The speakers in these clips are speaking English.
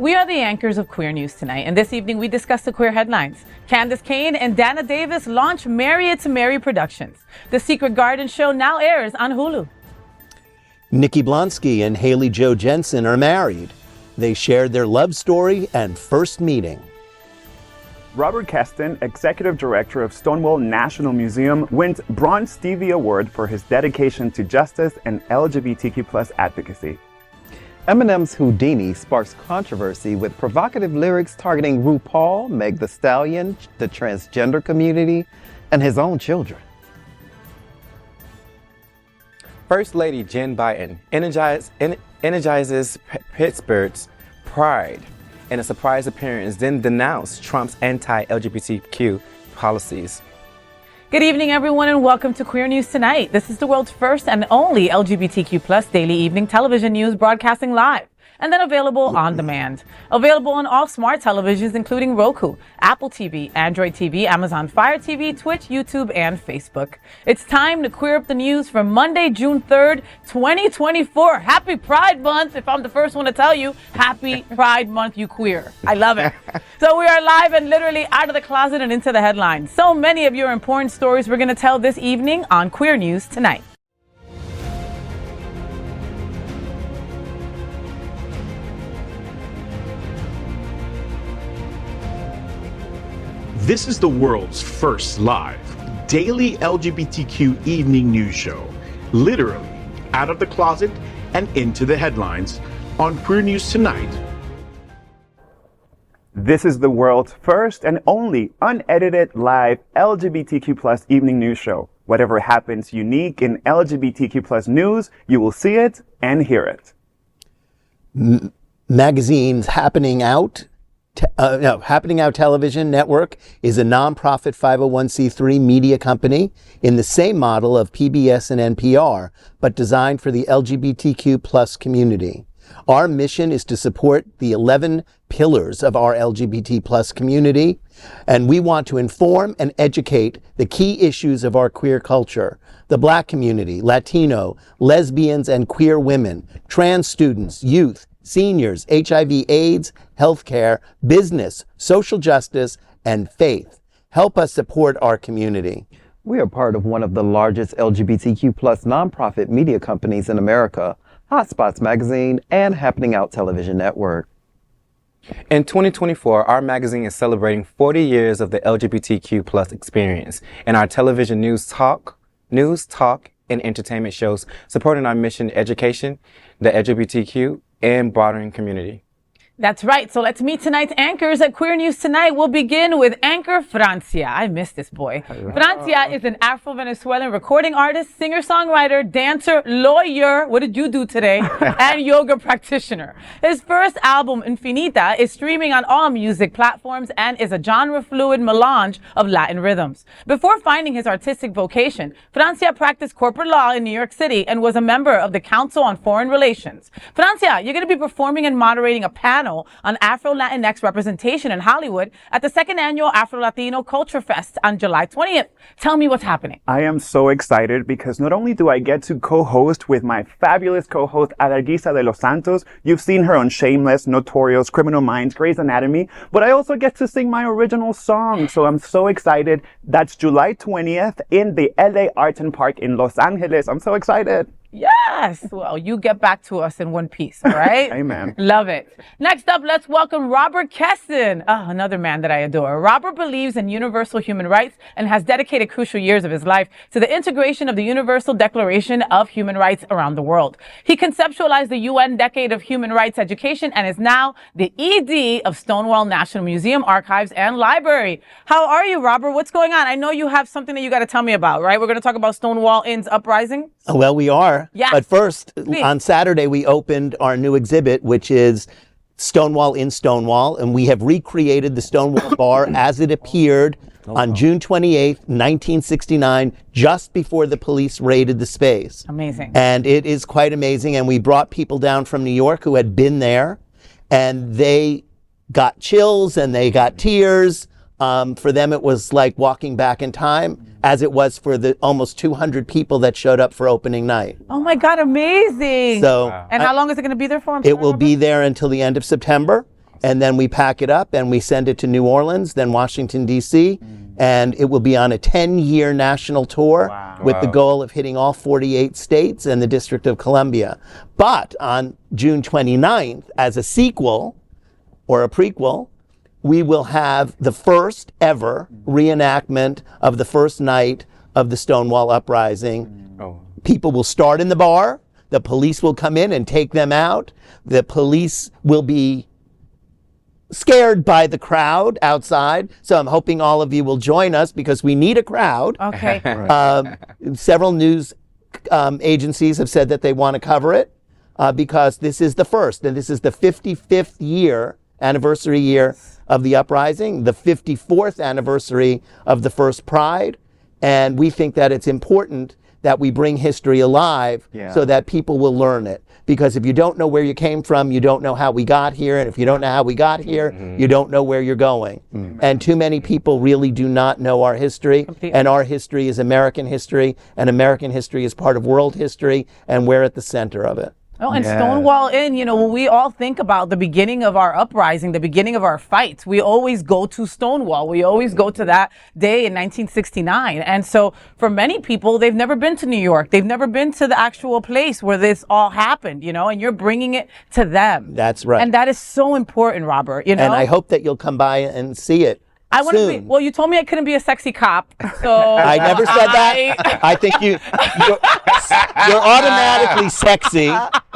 We are the anchors of Queer News Tonight, and this evening we discuss the queer headlines. Candace Cain and Dana Davis launch Marry It's Mary Productions. The Secret Garden show now airs on Hulu. Nikki Blonsky and Hailey Jenson are married. They shared their love story and first meeting. Robert Kesten, executive director of Stonewall National Museum, wins Bronze Stevie Award for his dedication to justice and LGBTQ+ advocacy. Eminem's Houdini sparks controversy with provocative lyrics targeting RuPaul, Meg the Stallion, the transgender community, and his own children. First Lady Jen Biden energizes Pittsburgh's pride in a surprise appearance, then denounced Trump's anti-LGBTQ policies. Good evening, everyone, and welcome to Queer News Tonight. This is the world's first and only LGBTQ+ daily evening television news broadcasting live and then available on demand. Available on all smart televisions, including Roku, Apple TV, Android TV, Amazon Fire TV, Twitch, YouTube, and Facebook. It's time to queer up the news for Monday, June 3rd, 2024. Happy Pride Month. If I'm the first one to tell you, happy Pride Month, you queer. I love it. So we are live and literally out of the closet and into the headlines. So many of your important stories we're going to tell this evening on Queer News Tonight. This is the world's first live daily LGBTQ evening news show, literally out of the closet and into the headlines on Queer News Tonight. This is the world's first and only unedited live LGBTQ+ evening news show. Whatever happens unique in LGBTQ+ news, you will see it and hear it. Magazine's Happening Out Television Network is a nonprofit 501c3 media company in the same model of PBS and NPR, but designed for the LGBTQ+ community. Our mission is to support the 11 pillars of our LGBT+ community, and we want to inform and educate the key issues of our queer culture: the Black community, Latino, lesbians and queer women, trans students, youth, seniors, HIV/AIDS, healthcare, business, social justice, and faith. Help us support our community. We are part of one of the largest LGBTQ+ nonprofit media companies in America, Hotspots Magazine and Happening Out Television Network. In 2024, our magazine is celebrating 40 years of the LGBTQ+ experience, and our television news talk, and entertainment shows supporting our mission education, the LGBTQ, and broadening community. That's right. So let's meet tonight's anchors at Queer News Tonight. We'll begin with anchor Francia. I miss this boy. Francia is an Afro-Venezuelan recording artist, singer-songwriter, dancer, lawyer. What did you do today? And yoga practitioner. His first album, Infinita, is streaming on all music platforms and is a genre-fluid melange of Latin rhythms. Before finding his artistic vocation, Francia practiced corporate law in New York City and was a member of the Council on Foreign Relations. Francia, you're going to be performing and moderating a panel on Afro-Latinx representation in Hollywood at the second annual Afro-Latino Culture Fest on July 20th. Tell me what's happening. I am so excited because not only do I get to co-host with my fabulous co-host Adalgisa de los Santos, you've seen her on Shameless, Notorious, Criminal Minds, Grey's Anatomy, but I also get to sing my original song. So I'm so excited. That's July 20th in the LA Arts and Park in Los Angeles. I'm so excited. Yes. Well, you get back to us in one piece, all right? Amen. Love it. Next up, let's welcome Robert Kesten. Another man that I adore. Robert believes in universal human rights and has dedicated crucial years of his life to the integration of the Universal Declaration of Human Rights around the world. He conceptualized the UN Decade of Human Rights Education and is now the ED of Stonewall National Museum, Archives, and Library. How are you, Robert? What's going on? I know you have something that you got to tell me about, right? We're going to talk about Stonewall Inn's uprising. Well, we are. Yes. But first, Please. On Saturday, we opened our new exhibit, which is Stonewall in Stonewall, and we have recreated the Stonewall Bar as it appeared on June 28th, 1969, just before the police raided the space. Amazing. And it is quite amazing, and we brought people down from New York who had been there, and they got chills and they got tears. For them, it was like walking back in time, as it was for the almost 200 people that showed up for opening night. Oh my God, amazing. So, and how long is it going to be there for? It will be there until the end of September. and then we pack it up and we send it to New Orleans, then Washington, D.C., and it will be on a 10-year national tour with the goal of hitting all 48 states and the District of Columbia. But on June 29th, as a sequel or a prequel, we will have the first ever reenactment of the first night of the Stonewall uprising. People will start in the bar. The police will come in and take them out. The police will be scared by the crowd outside. So I'm hoping all of you will join us because we need a crowd. Okay. Several news agencies have said that they want to cover it because this is the first, and this is the 55th anniversary year of the uprising, the 54th anniversary of the first Pride. And we think that it's important that we bring history alive so that people will learn it. Because if you don't know where you came from, you don't know how we got here. And if you don't know how we got here, you don't know where you're going. And too many people really do not know our history. And our history is American history. And American history is part of world history. And we're at the center of it. Oh, and Stonewall Inn, you know, when we all think about the beginning of our uprising, the beginning of our fights, we always go to Stonewall. We always go to that day in 1969. And so for many people, they've never been to New York. They've never been to the actual place where this all happened, you know, and you're bringing it to them. That's right. And that is so important, Robert, you know. And I hope that you'll come by and see it. I want to be, well, you told me I couldn't be a sexy cop, so. I never said that. I think you're automatically sexy.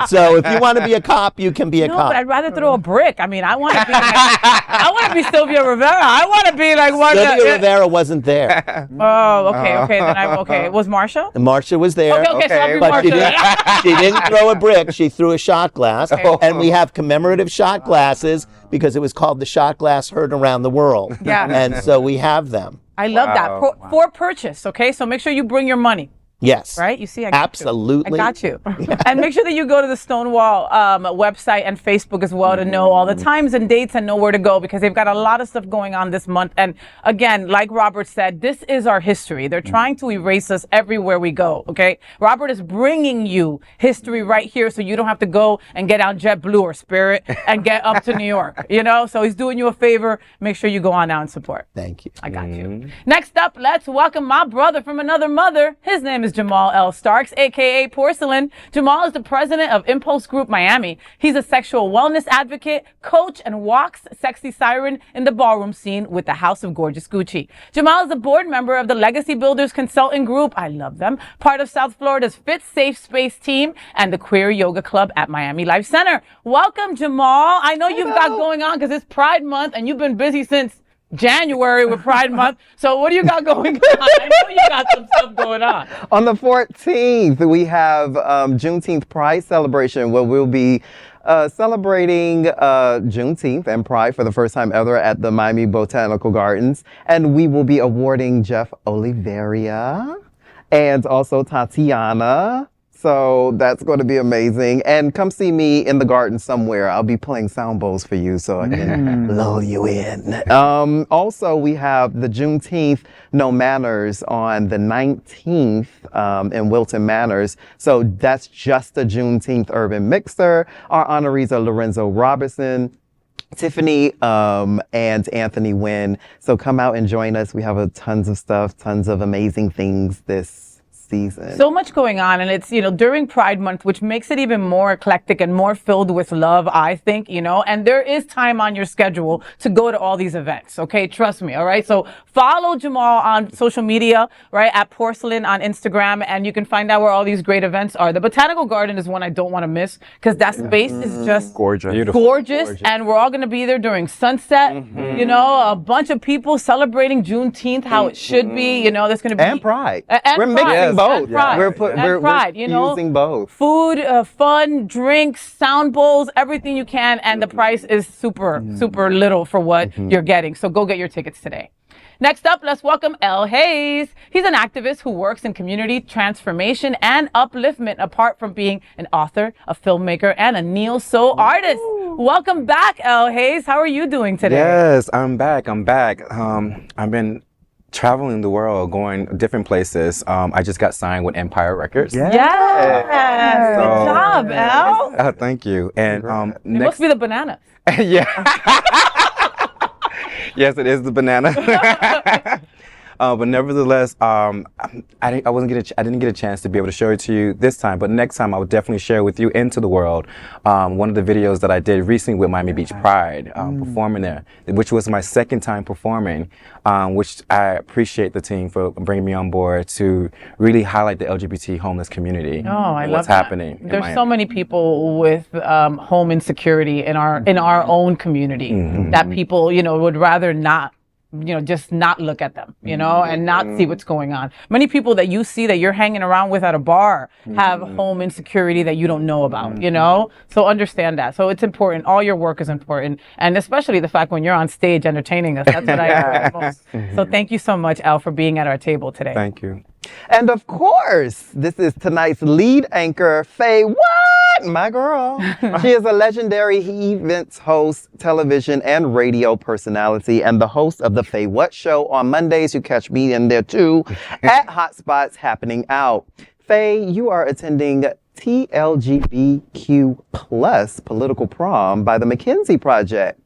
So if you want to be a cop, you can be a cop. No, but I'd rather throw a brick. I mean, I want to be like, I want to be Sylvia Rivera. I want to be like one of Sylvia Rivera wasn't there. Oh, okay. Then okay. Was Marsha? Marsha was there. Okay, so I'll be but Marsha. she didn't throw a brick. She threw a shot glass. And we have commemorative shot glasses because it was called the shot glass heard around the world. Yeah. And so we have them. I love that. For purchase, okay? So make sure you bring your money. Yes. Right? You see, I got Absolutely. you. I got you. And make sure that you go to the Stonewall website and Facebook as well to know all the times and dates and know where to go because they've got a lot of stuff going on this month. And again, like Robert said, this is our history. They're trying to erase us everywhere we go, okay? Robert is bringing you history right here so you don't have to go and get on JetBlue or Spirit and get up to New York, you know? So he's doing you a favor. Make sure you go on out and support. Thank you. I got you. Next up, let's welcome my brother from another mother. His name is Jamaal L. Starks, a.k.a. Porcelain. Jamaal is the president of Impulse Group Miami. He's a sexual wellness advocate, coach, and walks sexy siren in the ballroom scene with the House of Gorgeous Gucci. Jamaal is a board member of the Legacy Builders Consulting Group, I love them, part of South Florida's Fit Safe Space team, and the Queer Yoga Club at Miami Life Center. Welcome, Jamaal. I know you've got going on because it's Pride Month, and you've been busy since January with Pride Month. So what do you got going on? I know you got some stuff going on. On the 14th, we have Juneteenth Pride celebration where we'll be celebrating Juneteenth and Pride for the first time ever at the Miami Botanical Gardens. And we will be awarding Jeff Oliveria and also Tatiana. So that's going to be amazing. And come see me in the garden somewhere. I'll be playing sound bowls for you so I can lull you in. Also, we have the Juneteenth No Manors on the 19th in Wilton Manors. So that's just the Juneteenth Urban Mixer. Our honorees are Lorenzo Robertson, Tiffany, and Anthony Wynn. So come out and join us. We have tons of stuff, tons of amazing things this season. So much going on, and it's, you know, during Pride Month, which makes it even more eclectic and more filled with love, I think, you know, and there is time on your schedule to go to all these events, okay? Trust me, all right? So follow Jamaal on social media, right, at Porcelain on Instagram, and you can find out where all these great events are. The Botanical Garden is one I don't want to miss because that space is just gorgeous. Gorgeous, and we're all going to be there during sunset, you know, a bunch of people celebrating Juneteenth how it should be, you know, there's going to be... And Pride. And we're mixing both. Pride. We're you know, using both. Food, fun, drinks, sound bowls, everything you can, and the price is super little for what you're getting. So go get your tickets today. Next up, let's welcome L. Hayes. He's an activist who works in community transformation and upliftment apart from being an author, a filmmaker, and a neo-soul artist. Welcome back, L. Hayes. How are you doing today? Yes, I'm back. I've been traveling the world, going different places. I just got signed with Empire Records. Yes. Good job, Al. Oh, thank you. And It must be the banana. yeah. Yes, it is the banana. But nevertheless, I didn't get a chance to be able to show it to you this time. But next time, I would definitely share with you and to the world one of the videos that I did recently with Miami Beach Pride, performing there, which was my second time performing. Which I appreciate the team for bringing me on board to really highlight the LGBT homeless community. Oh, I and love what's happening. There's so many people with home insecurity in our own community that people would rather not. Just not look at them, and not see what's going on. Many people that you see that you're hanging around with at a bar have home insecurity that you don't know about, So understand that. So it's important. All your work is important. And especially the fact when you're on stage entertaining us, that's what I enjoy most. So thank you so much, Al, for being at our table today. Thank you. And of course, this is tonight's lead anchor, FayWhat, my girl. She is a legendary events host, television and radio personality, and the host of the FayWhat show on Mondays. You catch me in there too at Hotspots Happening Out. Faye, you are attending TLGBTQ plus political prom by the McKinsey Project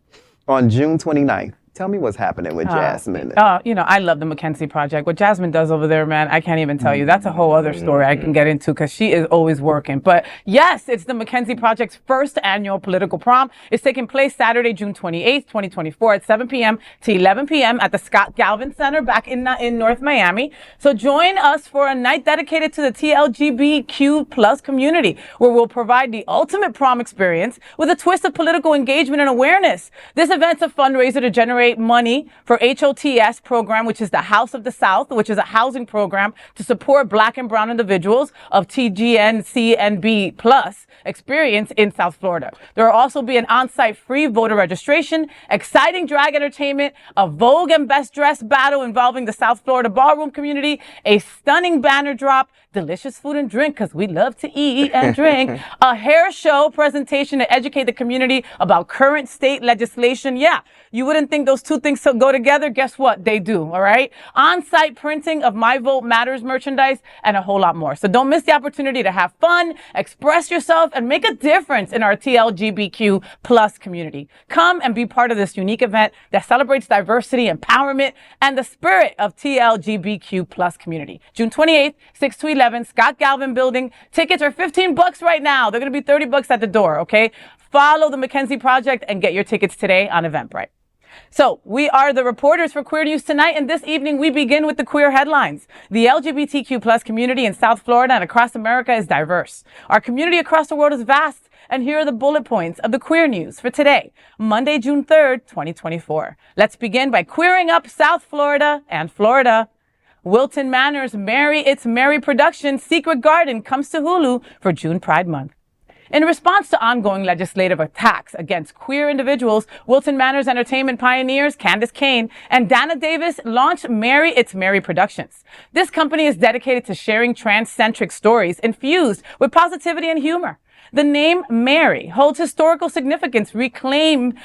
on June 29th. Tell me what's happening with Jasmine. I love the McKinsey Project. What Jasmine does over there, man, I can't even tell you. That's a whole other story I can get into because she is always working. But yes, it's the McKinsey Project's first annual political prom. It's taking place Saturday, June 28th, 2024 at 7 p.m. to 11 p.m. at the Scott Galvin Center back in North Miami. So join us for a night dedicated to the TLGBTQ plus community, where we'll provide the ultimate prom experience with a twist of political engagement and awareness. This event's a fundraiser to generate money for HOTS program, which is the House of the South, which is a housing program to support Black and brown individuals of TGNCNB plus experience in South Florida. There will also be an on-site free voter registration, exciting drag entertainment, a Vogue and Best Dress battle involving the South Florida ballroom community, a stunning banner drop, delicious food and drink because we love to eat and drink, a hair show presentation to educate the community about current state legislation. Yeah, you wouldn't think those two things go together. Guess what? They do, all right? On-site printing of My Vote Matters merchandise and a whole lot more. So don't miss the opportunity to have fun, express yourself, and make a difference in our TLGBTQ plus community. Come and be part of this unique event that celebrates diversity, empowerment, and the spirit of TLGBTQ plus community. June 28th, 6 to 11, Scott Galvin Building. Tickets are $15 right now. They're going to be $30 at the door, okay? Follow the McKinsey Project and get your tickets today on Eventbrite. So we are the reporters for Queer News Tonight, and this evening we begin with the queer headlines. The LGBTQ plus community in South Florida and across America is diverse. Our community across the world is vast, and here are the bullet points of the queer news for today, Monday, June 3rd, 2024. Let's begin by queering up South Florida and Florida. Wilton Manors' Marry It's Merry production Secret Garden comes to Hulu for June Pride Month. In response to ongoing legislative attacks against queer individuals, Wilton Manors entertainment pioneers Candace Kane and Dana Davis launched Marry It's Merry Productions. This company is dedicated to sharing trans-centric stories infused with positivity and humor. The name Mary holds historical significance reclaimed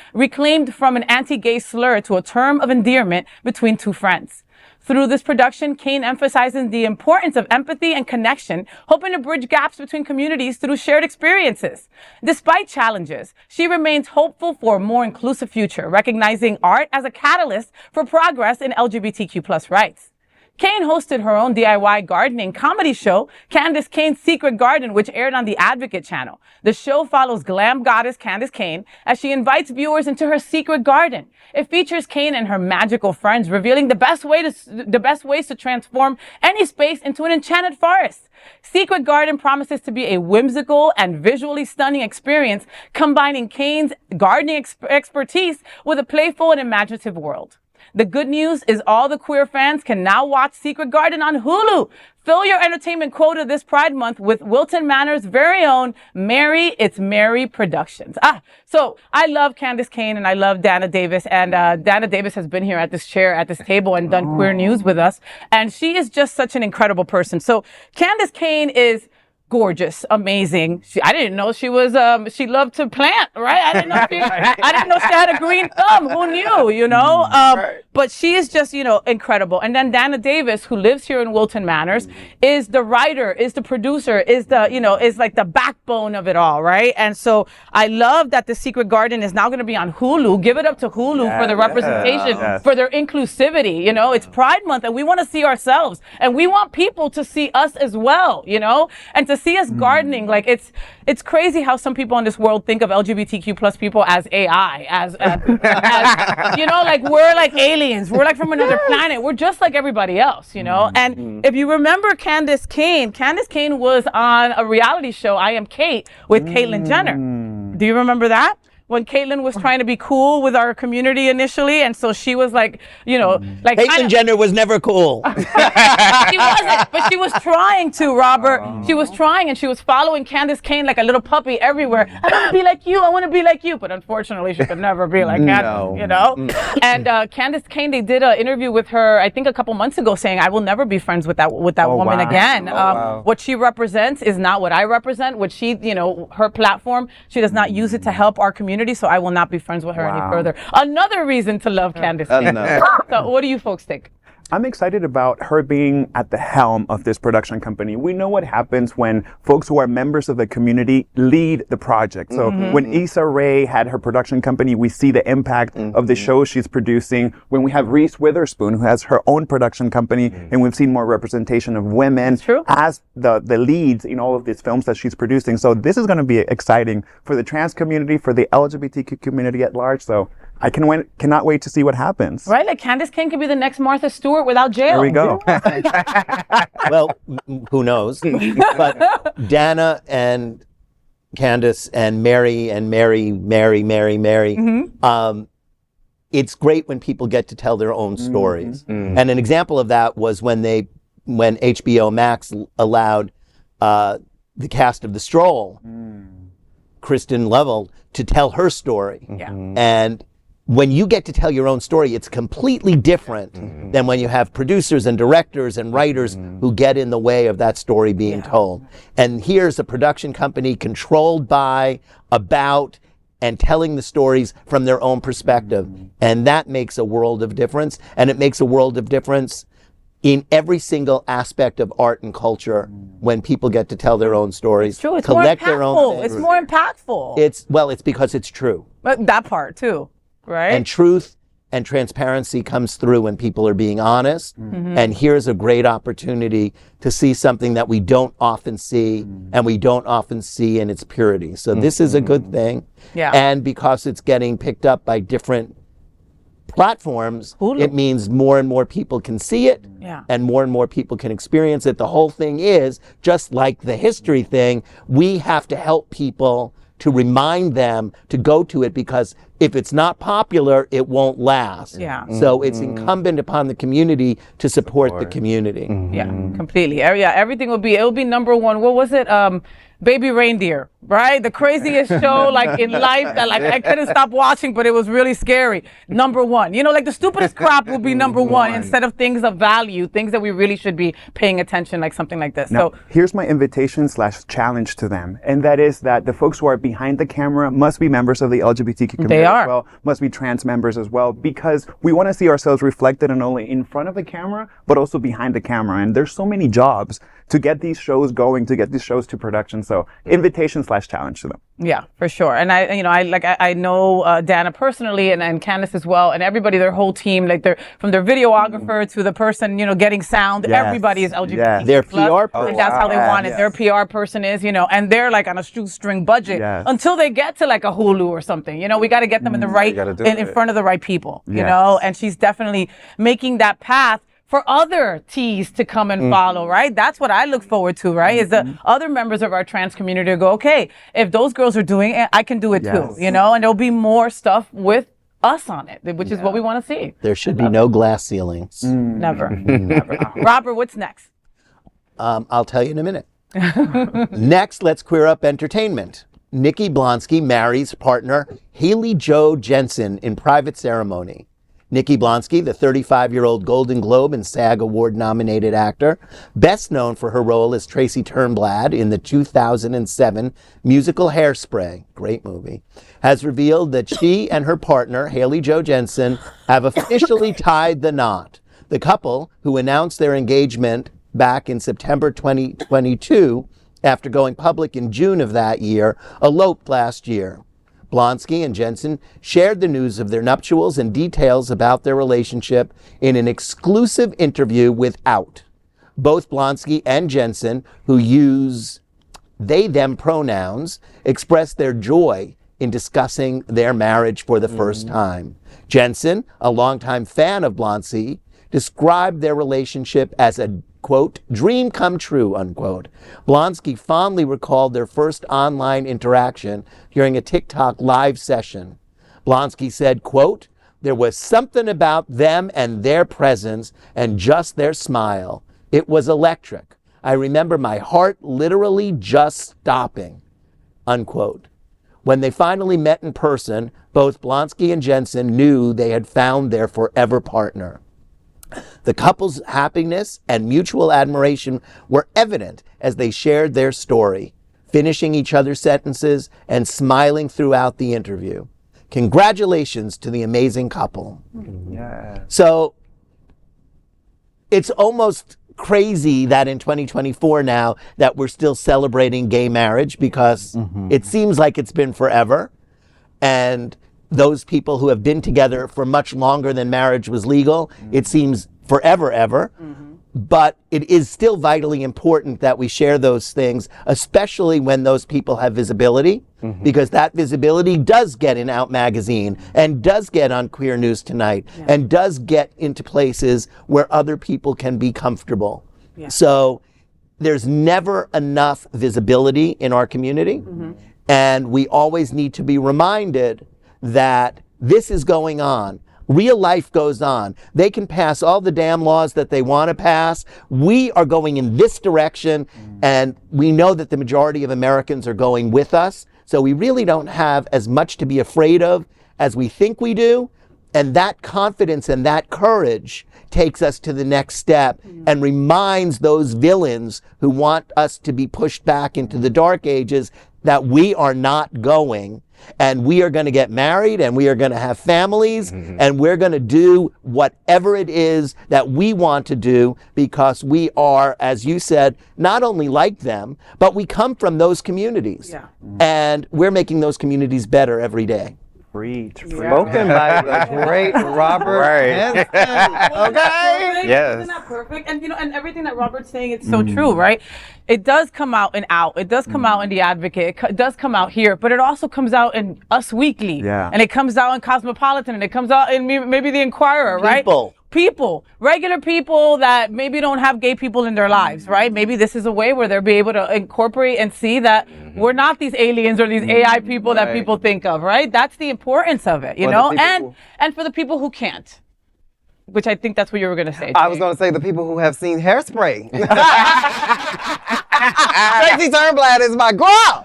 from an anti-gay slur to a term of endearment between two friends. Through this production, Kane emphasizes the importance of empathy and connection, hoping to bridge gaps between communities through shared experiences. Despite challenges, she remains hopeful for a more inclusive future, recognizing art as a catalyst for progress in LGBTQ+ rights. Kane hosted her own DIY gardening comedy show, Candace Kane's Secret Garden, which aired on the Advocate channel. The show follows glam goddess Candace Kane as she invites viewers into her secret garden. It features Kane and her magical friends revealing the best ways to transform any space into an enchanted forest. Secret Garden promises to be a whimsical and visually stunning experience, combining Kane's gardening expertise with a playful and imaginative world. The good news is all the queer fans can now watch Secret Garden on Hulu. Fill your entertainment quota this Pride Month with Wilton Manors' very own Marry It's Merry Productions. So I love Candace Kane and I love Dana Davis. And Dana Davis has been here at this table and done queer news with us. And she is just such an incredible person. So Candace Kane is gorgeous, amazing. I didn't know she was. She loved to plant, right? I didn't know she had a green thumb. Who knew? You know. But she is just, incredible. And then Dana Davis, who lives here in Wilton Manors, is the writer, is the producer, is is like the backbone of it all, right? And so I love that The Secret Garden is now going to be on Hulu. Give it up to Hulu for the representation, for their inclusivity. It's Pride Month, and we want to see ourselves, and we want people to see us as well. And to see us gardening, like it's crazy how some people in this world think of LGBTQ plus people as AI, as like we're like aliens, we're like from another planet, we're just like everybody else, And if you remember Candace Kane was on a reality show, I Am Kate, with Caitlyn Jenner. Do you remember that? When Caitlyn was trying to be cool with our community initially, and so she was like, like Caitlyn Jenner was never cool. She wasn't, but she was trying to, Robert. She was trying, and she was following Candace Kane like a little puppy everywhere. I want to be like you. I want to be like you. But unfortunately, she could never be like Candace, And Candace Kane, they did an interview with her, I think a couple months ago, saying, "I will never be friends with that woman again. What she represents is not what I represent. What she, her platform, she does not use it to help our community. So I will not be friends with her any further." Another reason to love Candace Kane. So what do you folks think? I'm excited about her being at the helm of this production company. We know what happens when folks who are members of the community lead the project. So when Issa Rae had her production company, we see the impact of the show she's producing. When we have Reese Witherspoon, who has her own production company, and we've seen more representation of women as the leads in all of these films that she's producing. So this is going to be exciting for the trans community, for the LGBTQ community at large. So I cannot wait to see what happens. Right, like Candace Kane could be the next Martha Stewart without jail. There we go. Well, who knows? But Dana and Candace and Mary, it's great when people get to tell their own stories. And an example of that was when HBO Max allowed the cast of The Stroll, Kristen Lovell, to tell her story. And when you get to tell your own story, it's completely different than when you have producers and directors and writers who get in the way of that story being told. And here's a production company controlled by, about, and telling the stories from their own perspective. And that makes a world of difference. And it makes a world of difference in every single aspect of art and culture when people get to tell their own stories. It's true. It's collect more impactful. Their own it's more impactful. It's because it's true. But that part too. Right. And truth and transparency comes through when people are being honest. And here's a great opportunity to see something that we don't often see, and we don't often see in its purity. So this is a good thing. And because it's getting picked up by different platforms, Hulu. It means more and more people can see it, and more people can experience it. The whole thing is, just like the history thing, we have to help people to remind them to go to it, because if it's not popular, it won't last. So it's incumbent upon the community to support the community. Completely. Everything will be number one. What was it? Baby Reindeer, right? The craziest show like in life that like I couldn't stop watching, but it was really scary. Number one, like the stupidest crap will be number one instead of things of value, things that we really should be paying attention, like something like this. Now, so here's my invitation / challenge to them, and that is that the folks who are behind the camera must be members of the LGBTQ community as well, must be trans members as well, because we want to see ourselves reflected not only in front of the camera, but also behind the camera. And there's so many jobs to get these shows going, to get these shows to production. So invitation / challenge to them. Yeah, for sure. And I know Dana personally, and Candace as well, and everybody, their whole team, like from their videographer to the person, getting sound, everybody is LGBT. Their PR person. And that's how they want it. Their PR person is, and they're like on a shoestring budget until they get to like a Hulu or something. We got to get them in the right, in front of the right people, you know, and she's definitely making that path for other T's to come and follow, right? That's what I look forward to, right? Is the other members of our trans community to go, okay, if those girls are doing it, I can do it too, and there'll be more stuff with us on it, which is what we want to see. There should be no glass ceilings. Never. Robert, what's next? I'll tell you in a minute. Next, let's queer up entertainment. Nikki Blonsky marries partner Hailey Joe Jenson in private ceremony. Nikki Blonsky, the 35-year-old Golden Globe and SAG Award-nominated actor, best known for her role as Tracy Turnblad in the 2007 musical Hairspray, great movie, has revealed that she and her partner, Hailey Jenson, have officially tied the knot. The couple, who announced their engagement back in September 2022, after going public in June of that year, eloped last year. Blonsky and Jenson shared the news of their nuptials and details about their relationship in an exclusive interview with Out. Both Blonsky and Jenson, who use they-them pronouns, expressed their joy in discussing their marriage for the first time. Jenson, a longtime fan of Blonsky, described their relationship as a, quote, dream come true, unquote. Blonsky fondly recalled their first online interaction during a TikTok live session. Blonsky said, quote, there was something about them and their presence and just their smile. It was electric. I remember my heart literally just stopping, unquote. When they finally met in person, both Blonsky and Jenson knew they had found their forever partner. The couple's happiness and mutual admiration were evident as they shared their story, finishing each other's sentences and smiling throughout the interview. Congratulations to the amazing couple. Yeah. So it's almost crazy that in 2024 now that we're still celebrating gay marriage because it seems like it's been forever. And those people who have been together for much longer than marriage was legal, it seems forever, ever. But it is still vitally important that we share those things, especially when those people have visibility, because that visibility does get in Out Magazine and does get on Queer News Tonight and does get into places where other people can be comfortable. So there's never enough visibility in our community, and we always need to be reminded that this is going on. Real life goes on. They can pass all the damn laws that they want to pass. We are going in this direction, and we know that the majority of Americans are going with us. So we really don't have as much to be afraid of as we think we do. And that confidence and that courage takes us to the next step and reminds those villains who want us to be pushed back into the dark ages that we are not going. And we are going to get married, and we are going to have families, and we're going to do whatever it is that we want to do, because we are, as you said, not only like them, but we come from those communities. And we're making those communities better every day. Preach. Spoken by the great Robert Kesten. Okay. Yes. Isn't that perfect? And and everything that Robert's saying, it's so true, right? It does come out in Out. It does come out in The Advocate. It does come out here, but it also comes out in Us Weekly. And it comes out in Cosmopolitan, and it comes out in maybe The Inquirer, right? People, regular people that maybe don't have gay people in their lives, right? Maybe this is a way where they'll be able to incorporate and see that we're not these aliens or these AI people that people think of, right? That's the importance of it, you know? And for the people who can't, which I think that's what you were going to say. I was going to say the people who have seen Hairspray. Tracy Turnblad is my girl.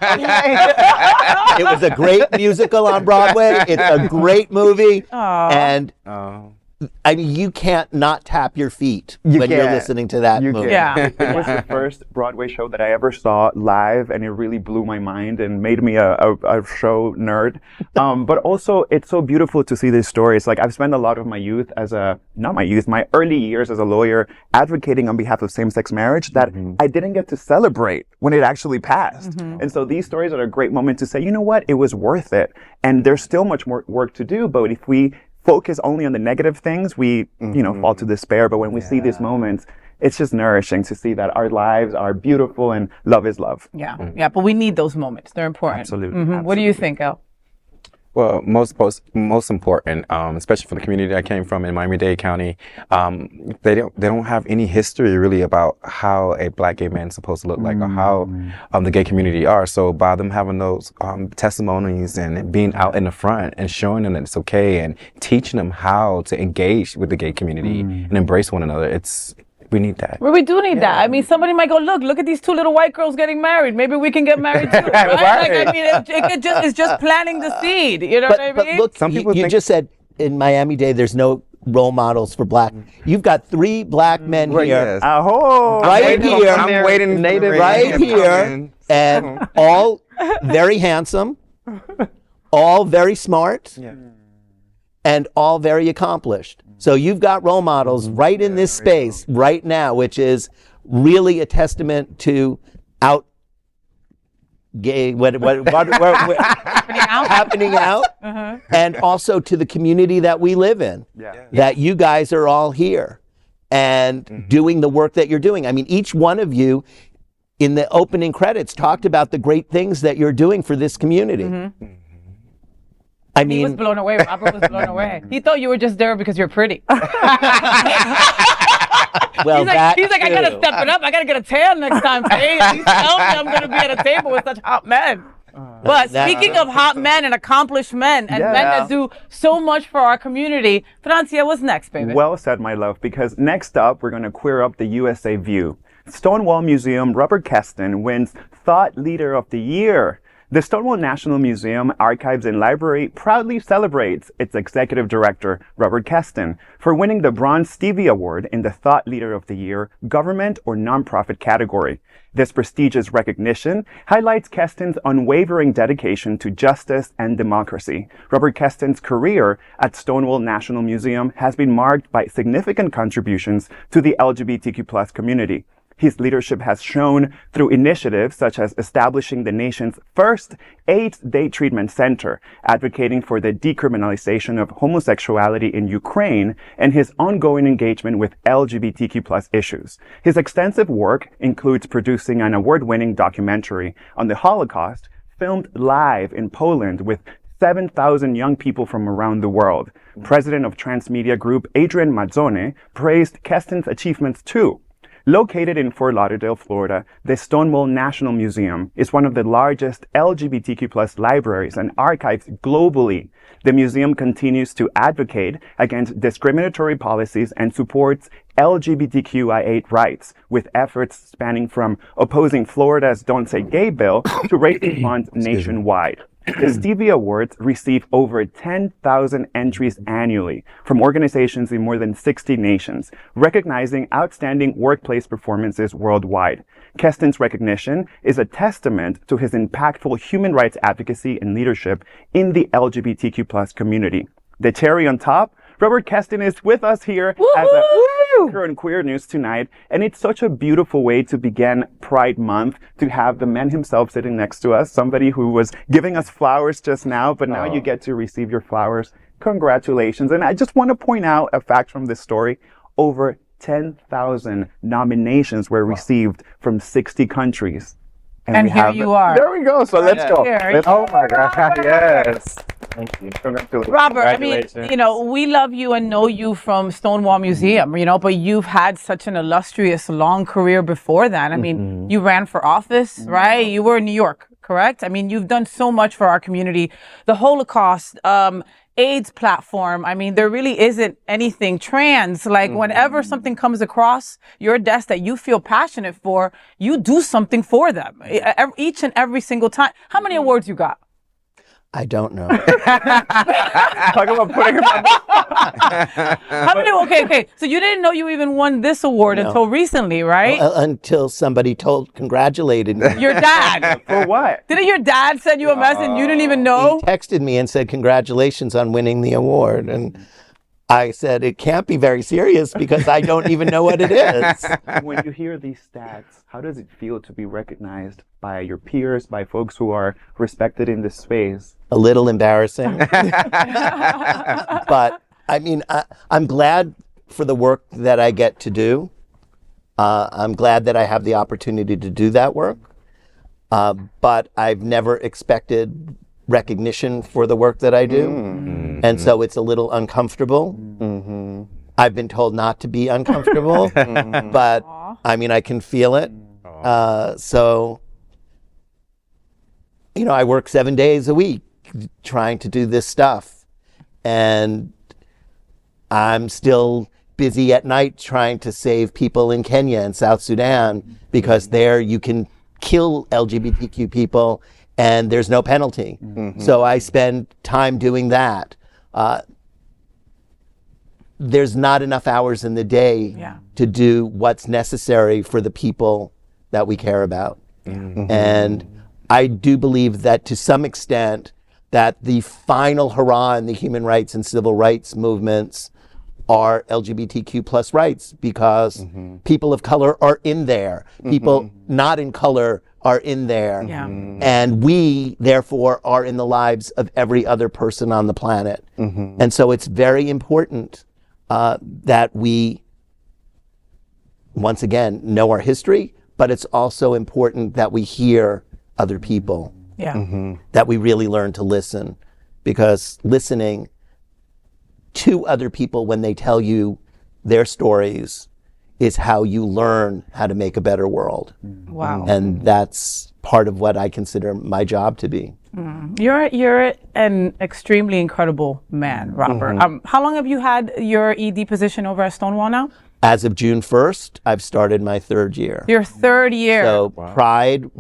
It was a great musical on Broadway. It's a great movie. And I mean, you can't not tap your feet when you're listening to that movie. It was the first Broadway show that I ever saw live, and it really blew my mind and made me a show nerd. But also, it's so beautiful to see these stories. Like, I've spent a lot of my youth my early years as a lawyer advocating on behalf of same-sex marriage that I didn't get to celebrate when it actually passed. And so these stories are a great moment to say, you know what, it was worth it. And there's still much more work to do, but if we focus only on the negative things, we, fall to despair. But when we see these moments, it's just nourishing to see that our lives are beautiful and love is love. Yeah, but we need those moments. They're important. Absolutely. What do you think, El? Well, most important, especially for the community I came from in Miami-Dade County, they don't have any history really about how a black gay man is supposed to look like, or how the gay community are. So by them having those testimonies and being out in the front and showing them that it's okay and teaching them how to engage with the gay community and embrace one another, we need that. Well, we do need that. I mean, somebody might go, look at these two little white girls getting married. Maybe we can get married too, right? Like, I mean, it's just planting the seed. You know what I mean? But look, you just said in Miami-Dade there's no role models for black. You've got 3 black men Right, here, yes. Aho! right here, I'm waiting for Native the right rain to here, come in. and all very handsome, all very smart, and all very accomplished. So you've got role models right in this space right now, which is really a testament to happening out, and also to the community that we live in. That you guys are all here and doing the work that you're doing. I mean, each one of you in the opening credits talked about the great things that you're doing for this community. I He was mean, blown away. Robert was blown away. He thought you were just there because you're pretty. well, He's like, I gotta step it up. I gotta get a tan next time. Hey, at least tell me I'm gonna be at a table with such hot men. But speaking of hot men and accomplished men and men that do so much for our community, Francia, what's next, baby? Well said, my love, because next up, we're going to queer up the USA view. Stonewall Museum Robert Kesten wins Thought Leader of the Year. The Stonewall National Museum Archives and Library proudly celebrates its executive director, Robert Kesten, for winning the Bronze Stevie Award in the Thought Leader of the Year government or nonprofit category. This prestigious recognition highlights Kesten's unwavering dedication to justice and democracy. Robert Kesten's career at Stonewall National Museum has been marked by significant contributions to the LGBTQ+ community. His leadership has shown through initiatives such as establishing the nation's first AIDS day treatment center, advocating for the decriminalization of homosexuality in Ukraine, and his ongoing engagement with LGBTQ+ issues. His extensive work includes producing an award-winning documentary on the Holocaust, filmed live in Poland with 7,000 young people from around the world. President of Transmedia Group Adrian Mazzone praised Kesten's achievements too. Located in Fort Lauderdale, Florida, the Stonewall National Museum is one of the largest LGBTQ+ libraries and archives globally. The museum continues to advocate against discriminatory policies and supports LGBTQIA rights, with efforts spanning from opposing Florida's Don't Say Gay bill to raising funds nationwide. The Stevie Awards receive over 10,000 entries annually from organizations in more than 60 nations, recognizing outstanding workplace performances worldwide. Kesten's recognition is a testament to his impactful human rights advocacy and leadership in the LGBTQ+ community. The cherry on top, Robert Kesten is with us here as a anchor on Queer News tonight, and it's such a beautiful way to begin Pride Month to have the man himself sitting next to us, somebody who was giving us flowers just now, but now you get to receive your flowers. Congratulations. And I just want to point out a fact from this story. Over 10,000 nominations were received from 60 countries. And here you are. There we go. So let's go. Here. Oh my God. Yes. Thank you. Congratulations. Robert, I mean, we love you and know you from Stonewall Museum, but you've had such an illustrious, long career before that. I mean, you ran for office, right? You were in New York, correct? I mean, you've done so much for our community. The Holocaust, AIDS platform. I mean, there really isn't anything trans. Like whenever something comes across your desk that you feel passionate for, you do something for them each and every single time. How many awards you got? I don't know. Talk about putting him on. How many? Okay. So you didn't know you even won this award until recently, right? Until somebody congratulated me. Your dad. For what? Didn't your dad send you a message and you didn't even know? He texted me and said, congratulations on winning the award. And I said, it can't be very serious because I don't even know what it is. When you hear these stats, how does it feel to be recognized by your peers, by folks who are respected in this space? A little embarrassing. But I mean, I'm glad for the work that I get to do. I'm glad that I have the opportunity to do that work. But I've never expected recognition for the work that I do. And so it's a little uncomfortable. I've been told not to be uncomfortable, but I mean, I can feel it. So, I work 7 days a week trying to do this stuff. And I'm still busy at night trying to save people in Kenya and South Sudan, because there you can kill LGBTQ people and there's no penalty. So I spend time doing that. there's not enough hours in the day to do what's necessary for the people that we care about. And I do believe that to some extent that the final hurrah in the human rights and civil rights movements are LGBTQ plus rights, because people of color are in there. People not in color are in there. And we, therefore, are in the lives of every other person on the planet. And so it's very important that we, once again, know our history, but it's also important that we hear other people, that we really learn to listen, because listening to other people when they tell you their stories is how you learn how to make a better world. Wow. And that's part of what I consider my job to be. You're an extremely incredible man, Robert. How long have you had your ED position over at Stonewall now? As of June 1st, I've started my 3rd year. Your 3rd year. So Pride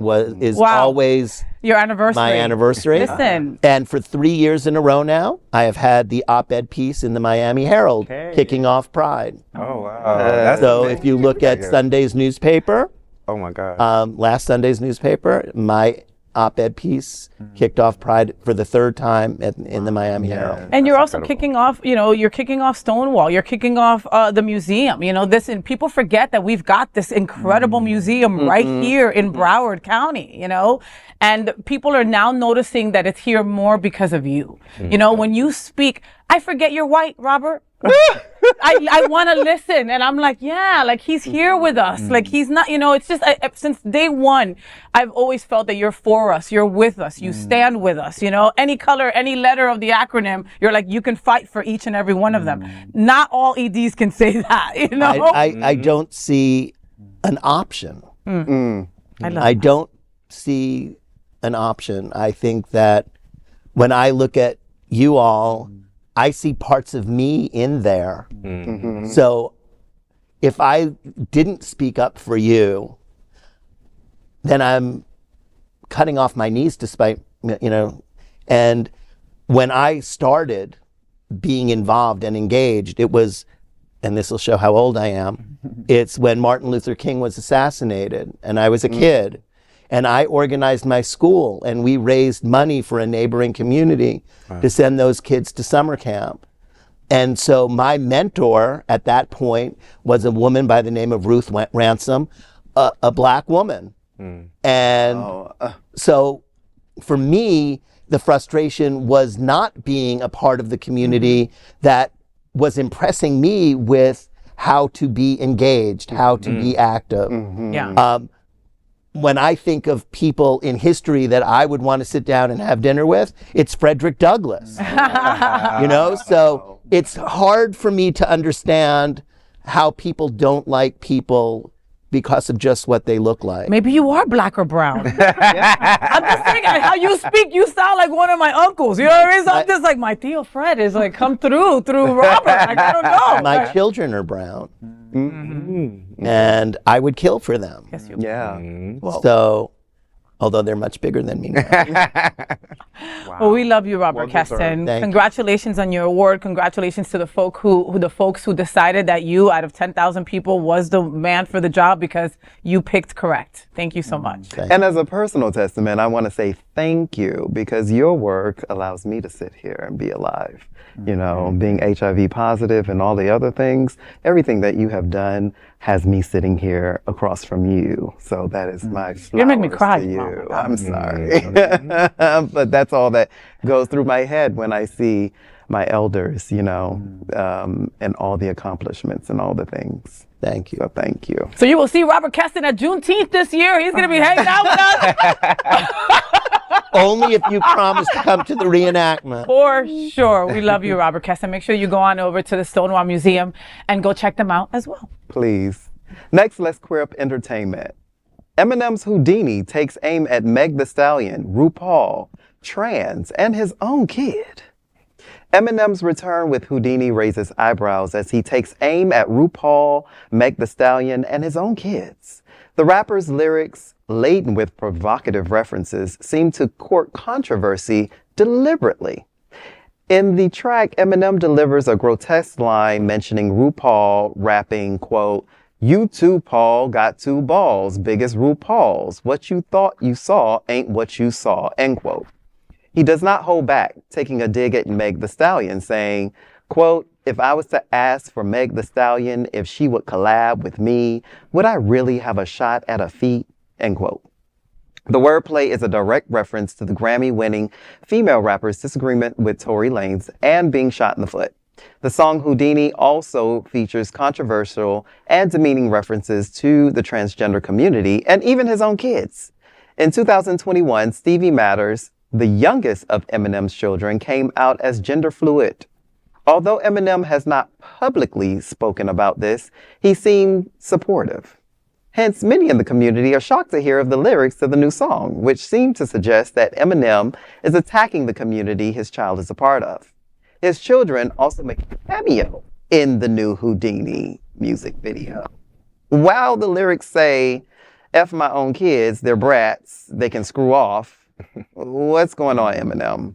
is always your anniversary. my anniversary. Listen. And for 3 years in a row now, I have had the op-ed piece in the Miami Herald kicking off Pride. Oh, wow. So if you look at Sunday's newspaper, oh my God. last Sunday's newspaper, my op-ed piece kicked off Pride for the 3rd time in the Miami Herald. And you're also kicking off, you're kicking off Stonewall. You're kicking off the museum. And people forget that we've got this incredible museum right here in Broward County, and people are now noticing that it's here more because of you. When you speak, I forget you're white, Robert. I want to listen, and I'm like, he's here with us. Like, he's not, it's just, since day one, I've always felt that you're for us, you're with us, you stand with us, any color, any letter of the acronym, you're like, you can fight for each and every one of them. Not all EDs can say that, I don't see an option. I don't see an option. I think that when I look at you all, I see parts of me in there. So if I didn't speak up for you, then I'm cutting off my knees despite, and when I started being involved and engaged, it was, and this will show how old I am, it's when Martin Luther King was assassinated and I was a kid. And I organized my school, and we raised money for a neighboring community to send those kids to summer camp. And so my mentor at that point was a woman by the name of Ruth Ransom, a black woman. And so for me, the frustration was not being a part of the community that was impressing me with how to be engaged, how to be active. When I think of people in history that I would want to sit down and have dinner with, it's Frederick Douglass. So it's hard for me to understand how people don't like people because of just what they look like. Maybe you are black or brown. I'm just saying, how you speak, you sound like one of my uncles. You know what I mean? So I'm just like, my Theo Fred is like come through Robert. Like, I don't know. My children are brown. And I would kill for them. Yes, you Well, so, although they're much bigger than me now. Well, we love you, Robert Kesten. Congratulations on your award. Congratulations to the folks who decided that you, out of 10,000 people, was the man for the job, because you picked correct. Thank you so much. And as a personal testament, I want to say thank you, because your work allows me to sit here and be alive. Being HIV positive and all the other things, everything that you have done has me sitting here across from you. So that is my flowers. You make me cry, to you. Mom. I'm sorry. But that's all that goes through my head when I see my elders, and all the accomplishments and all the things. Thank you. So thank you. So you will see Robert Kesten at Juneteenth this year. He's going to be hanging out with us. Only if you promise to come to the reenactment. For sure. We love you, Robert Kesten. Make sure you go on over to the Stonewall Museum and go check them out as well. Please. Next, let's queer up entertainment. Eminem's Houdini takes aim at Meg Thee Stallion, RuPaul, trans, and his own kid. Eminem's return with Houdini raises eyebrows as he takes aim at RuPaul, Meg Thee Stallion, and his own kids. The rapper's lyrics, laden with provocative references, seem to court controversy deliberately. In the track, Eminem delivers a grotesque line mentioning RuPaul, rapping, quote, "You too, Paul, got two balls, big as RuPaul's. What you thought you saw ain't what you saw," end quote. He does not hold back, taking a dig at Meg the Stallion, saying, quote, "If I was to ask for Meg the Stallion if she would collab with me, would I really have a shot at her feet?" End quote. The wordplay is a direct reference to the Grammy-winning female rapper's disagreement with Tory Lanez and being shot in the foot. The song Houdini also features controversial and demeaning references to the transgender community and even his own kids. In 2021, Stevie Matters, the youngest of Eminem's children, came out as gender fluid. Although Eminem has not publicly spoken about this, he seemed supportive. Hence, many in the community are shocked to hear of the lyrics to the new song, which seem to suggest that Eminem is attacking the community his child is a part of. His children also make a cameo in the new Houdini music video. While the lyrics say, "F my own kids, they're brats, they can screw off," what's going on, Eminem?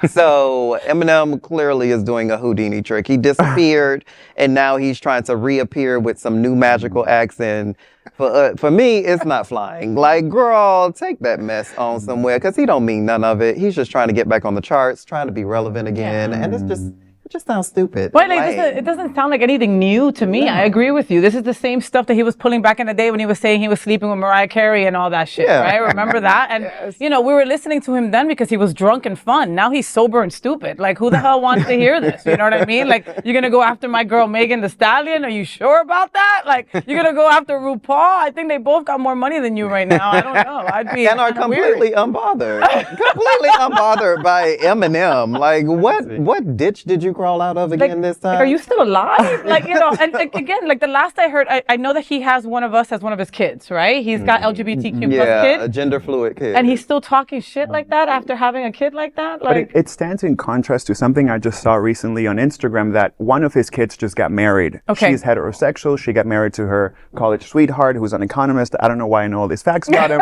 So Eminem clearly is doing a Houdini trick. He disappeared, and now he's trying to reappear with some new magical accent. For me, it's not flying. Like, girl, take that mess on somewhere, because he don't mean none of it. He's just trying to get back on the charts, trying to be relevant again, and it just sounds stupid. But like, it doesn't sound like anything new to me. I agree with you. This is the same stuff that he was pulling back in the day when he was saying he was sleeping with Mariah Carey and all that shit, right? Remember that? And, you know, we were listening to him then because he was drunk and fun. Now he's sober and stupid. Like, who the hell wants to hear this? You know what I mean? Like, you're going to go after my girl Megan Thee Stallion? Are you sure about that? Like, you're going to go after RuPaul? I think they both got more money than you right now. I don't know. I'd be and are completely unbothered. Completely unbothered by Eminem. Like, what ditch did you crawl out of again? This time? Like, are you still alive? Like, you know, and again, like the last I heard, I know that he has one of us as one of his kids, right? He's got LGBTQ plus kid. A gender fluid kid. And he's still talking shit like that after having a kid like that? Like, but it stands in contrast to something I just saw recently on Instagram, that one of his kids just got married. Okay. She's heterosexual. She got married to her college sweetheart, who's an economist. I don't know why I know all these facts about him.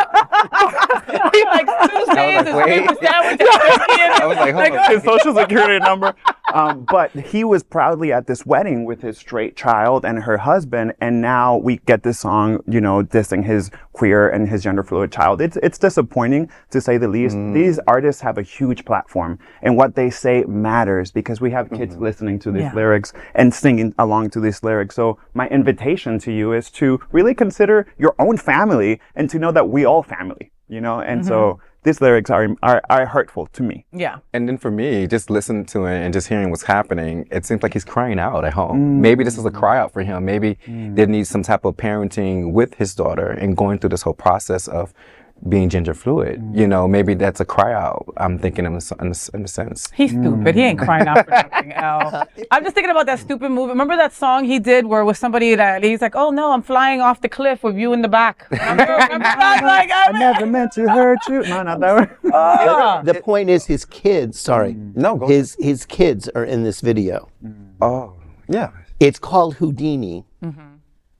he like Tuesdays is paper sandwiches. I was like, hold on. His social security number. But he was proudly at this wedding with his straight child and her husband, and now we get this song, you know, dissing his queer and his gender fluid child. It's disappointing, to say the least. These artists have a huge platform, and what they say matters, because we have kids listening to these lyrics and singing along to these lyrics. So my invitation to you is to really consider your own family and to know that we all family, you know, and so these lyrics are hurtful to me. Yeah. And then for me, just listening to it and just hearing what's happening, it seems like he's crying out at home. Maybe this is a cry out for him. Maybe there needs some type of parenting with his daughter and going through this whole process of being gender fluid. You know, maybe that's a cry out. I'm thinking in a sense. He's stupid. He ain't crying out for nothing, Al. I'm just thinking about that stupid movie. Remember that song he did where with somebody that he's like, "Oh no, I'm flying off the cliff with you in the back." Remember that? Like, I never meant to hurt you. No, not that one. The point is, his kids, No, go his kids are in this video. Oh, Yeah. It's called Houdini.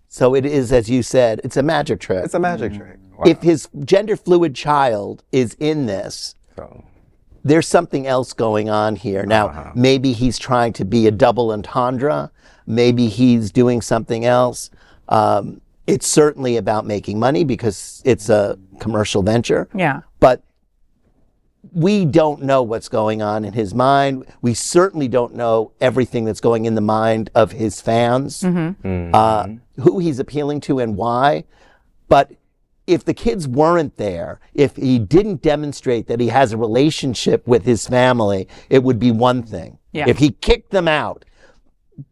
So it is, as you said, it's a magic trick. It's a magic trick. wow. If his gender fluid child is in this, So, there's something else going on here. Now, maybe he's trying to be a double entendre. Maybe he's doing something else. It's certainly about making money because it's a commercial venture. Yeah. But we don't know what's going on in his mind. We certainly don't know everything that's going in the mind of his fans, who he's appealing to and why. But if the kids weren't there, if he didn't demonstrate that he has a relationship with his family, it would be one thing. Yeah. If he kicked them out,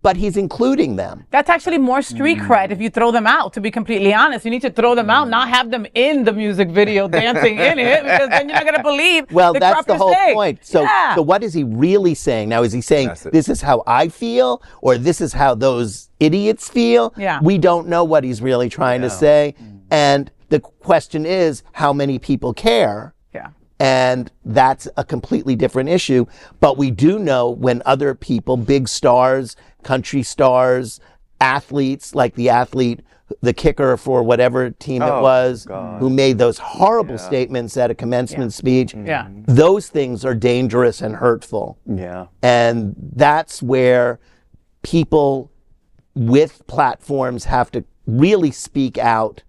but he's including them. That's actually more street cred if you throw them out, to be completely honest. You need to throw them out, not have them in the music video dancing in it, because then you're not going to believe Well, the that's crap the you're whole saying. point. So, Yeah. so what is he really saying? Now, is he saying, That's it. this is how I feel, or this is how those idiots feel? Yeah. We don't know what he's really trying to say. And the question is, how many people care? Yeah. And that's a completely different issue. But we do know when other people, big stars, country stars, athletes, like the kicker for whatever team it was, who made those horrible statements at a commencement speech. Yeah. Those things are dangerous and hurtful. Yeah. And that's where people with platforms have to really speak out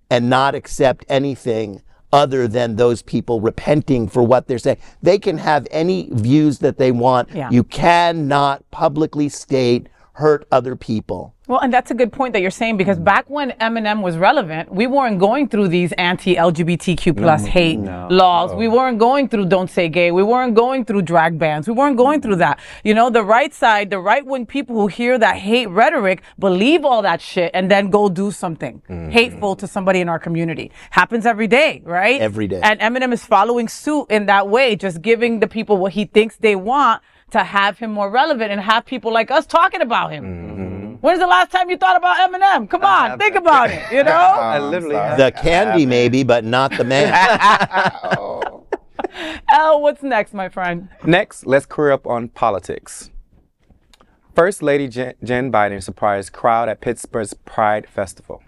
and not accept anything other than those people repenting for what they're saying. They can have any views that they want. Yeah. You cannot publicly state hurt other people. Well, and that's a good point that you're saying, because back when Eminem was relevant, we weren't going through these anti-LGBTQ plus hate laws. We weren't going through Don't Say Gay. We weren't going through drag bans. We weren't going through that. You know, the right side, the right-wing people who hear that hate rhetoric believe all that shit and then go do something hateful to somebody in our community. Happens every day, right? Every day. And Eminem is following suit in that way, just giving the people what he thinks they want to have him more relevant and have people like us talking about him. When's the last time you thought about Eminem? Come on, think about it, you know? I literally The candy maybe, but not the man. L, what's next, my friend? Next, let's career up on politics. First Lady Jen Biden surprised crowd at Pittsburgh's Pride Festival.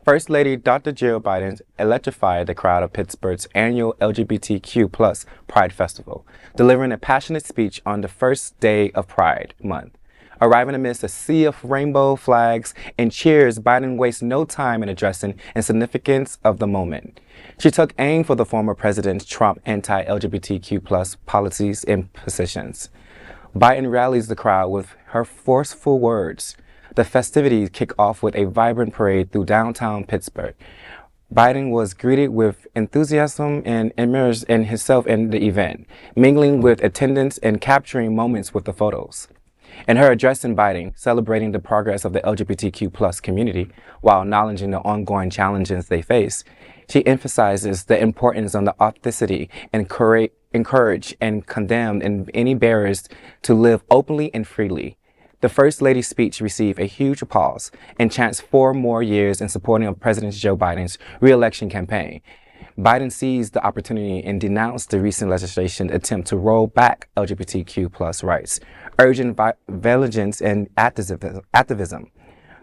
First Lady Dr. Jill Biden electrified the crowd of Pittsburgh's annual LGBTQ plus Pride Festival, delivering a passionate speech on the first day of Pride Month. Arriving amidst a sea of rainbow flags and cheers, Biden wasted no time in addressing the significance of the moment. She took aim for the former President Trump's anti-LGBTQ plus policies and positions. Biden rallies the crowd with her forceful words. The festivities kick off with a vibrant parade through downtown Pittsburgh. Biden was greeted with enthusiasm and immersed in himself in the event, mingling with attendants and capturing moments with the photos. In her address in Biden, celebrating the progress of the LGBTQ plus community while acknowledging the ongoing challenges they face, she emphasizes the importance on the authenticity and encourage and condemn any barriers to live openly and freely. The First Lady's speech received a huge applause and chants 4 more years in supporting of President Joe Biden's re-election campaign. Biden seized the opportunity and denounced the recent legislation attempt to roll back LGBTQ plus rights, urging vigilance and activism.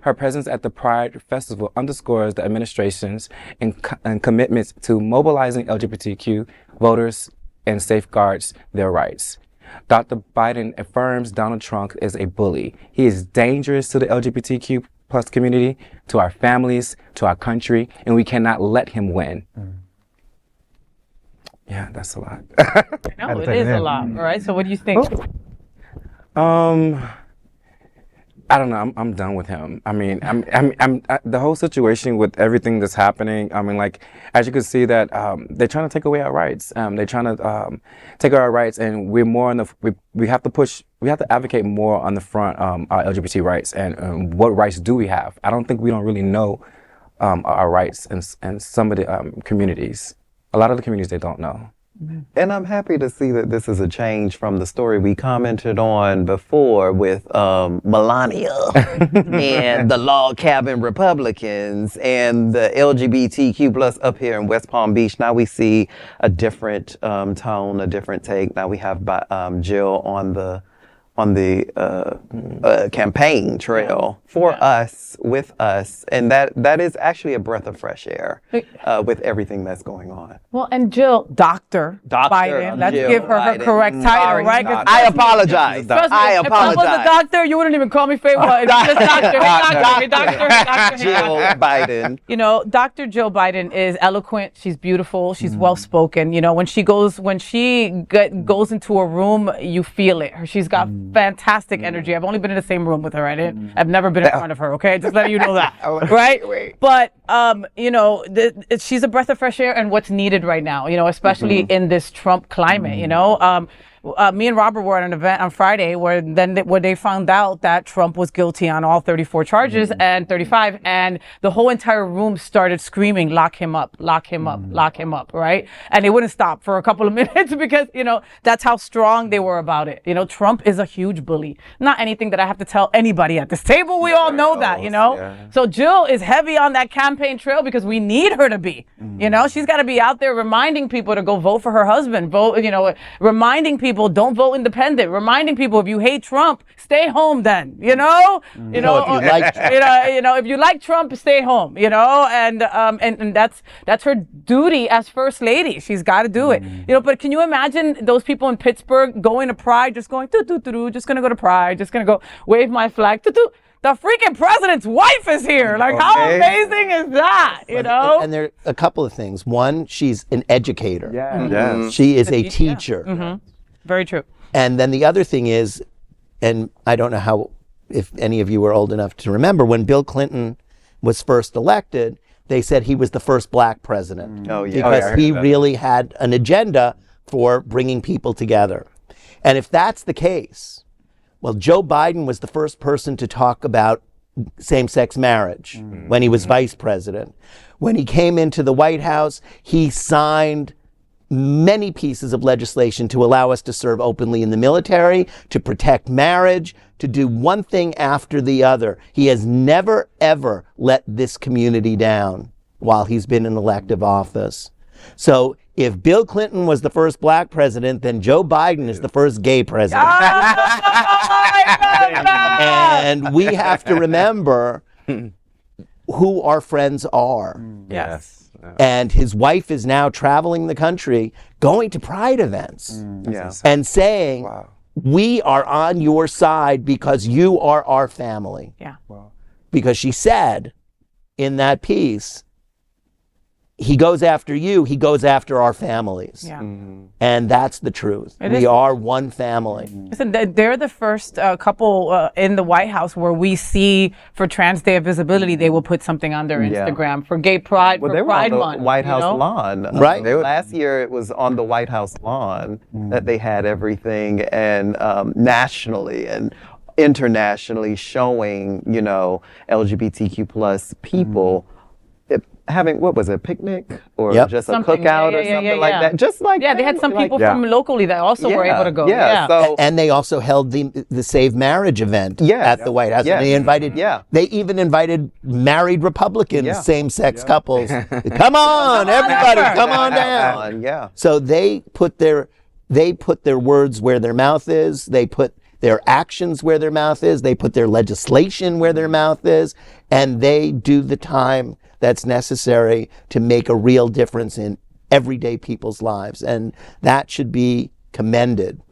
Her presence at the Pride Festival underscores the administration's and commitments to mobilizing LGBTQ voters and safeguards their rights. Dr. Biden affirms Donald Trump is a bully. He is dangerous to the LGBTQ plus community, to our families, to our country, and we cannot let him win. Yeah, that's a lot. No, it is a lot. All right, so what do you think? I don't know. I'm done with him. I mean, the whole situation with everything that's happening. I mean, like, as you can see that they're trying to take away our rights. They're trying to take our rights, and we're more on the. We have to push. We have to advocate more on the front our LGBT rights and what rights do we have. I don't think we don't really know our rights in some of the communities. A lot of the communities they don't know. And I'm happy to see that this is a change from the story we commented on before with Melania and the log cabin Republicans and the LGBTQ plus up here in West Palm Beach. Now we see a different tone, a different take. Now we have Jill on the campaign trail for us, with us, and that is actually a breath of fresh air with everything that's going on. Well, and Jill, Dr. Biden, let's Jill give her her correct title, right? I apologize. Trust me, I if I was a apologize. doctor, you wouldn't even call me FayWhat. It's just doctor. Jill Biden. You know, Dr. Jill Biden is eloquent. She's beautiful. She's well-spoken. You know, when she goes into a room, you feel it. She's got fantastic energy. I've only been in the same room with her. I've never been in front of her. Okay, just letting you know that, right? But you know, she's a breath of fresh air, and what's needed right now. You know, especially in this Trump climate. You know. Me and Robert were at an event on Friday where they found out that Trump was guilty on all 34 charges and 35, and the whole entire room started screaming, "Lock him up, lock him up, lock him up!" Right? And they wouldn't stop for a couple of minutes because, you know, that's how strong they were about it. You know, Trump is a huge bully. Not anything that I have to tell anybody at this table. We all know that, you know. Yeah. So Jill is heavy on that campaign. campaign trail because we need her to be. You know, she's got to be out there reminding people to go vote for her husband. Vote, you know, reminding people don't vote independent. Reminding people if you hate Trump, stay home. Then you know, you know, if you like, if you like Trump, stay home. You know, and that's her duty as first lady. She's got to do it. You know, but can you imagine those people in Pittsburgh going to Pride, just going just gonna go to Pride, just gonna go wave my flag. The freaking president's wife is here. Like, how amazing is that? You know? And there are a couple of things. One, she's an educator. Yeah. Yes. She is a teacher. Very true. And then the other thing is, and I don't know if any of you were old enough to remember, when Bill Clinton was first elected, they said he was the first black president. Oh, yeah. Because he really had an agenda for bringing people together. And if that's the case, well, Joe Biden was the first person to talk about same-sex marriage when he was vice president. When he came into the White House, he signed many pieces of legislation to allow us to serve openly in the military, to protect marriage, to do one thing after the other. He has never, ever let this community down while he's been in elective office. So if Bill Clinton was the first black president, then Joe Biden is the first gay president. And we have to remember who our friends are. Yes. And his wife is now traveling the country, going to Pride events Yeah. and saying, we are on your side because you are our family. Yeah. Because she said in that piece, he goes after you, he goes after our families. Yeah. And that's the truth. We are one family. Listen, they're the first couple in the White House where we see for Trans Day of Visibility, they will put something on their Instagram for Gay Pride, Well, for they were Pride on the Month. White House you know? lawn. Right. Last year it was on the White House lawn that they had everything, and nationally and internationally showing, you know, LGBTQ plus people having, what was it, a picnic or just Something, a cookout or something like that. Just like they had some people Yeah. from locally that also were able to go. So And they also held the Save Marriage event at the White House. Yes. And they invited, they even invited married Republicans, same-sex couples. Come on, everybody, come on down. Yeah. So they put their words where their mouth is. They put their actions where their mouth is. They put their legislation where their mouth is. And they do the time that's necessary to make a real difference in everyday people's lives. And that should be commended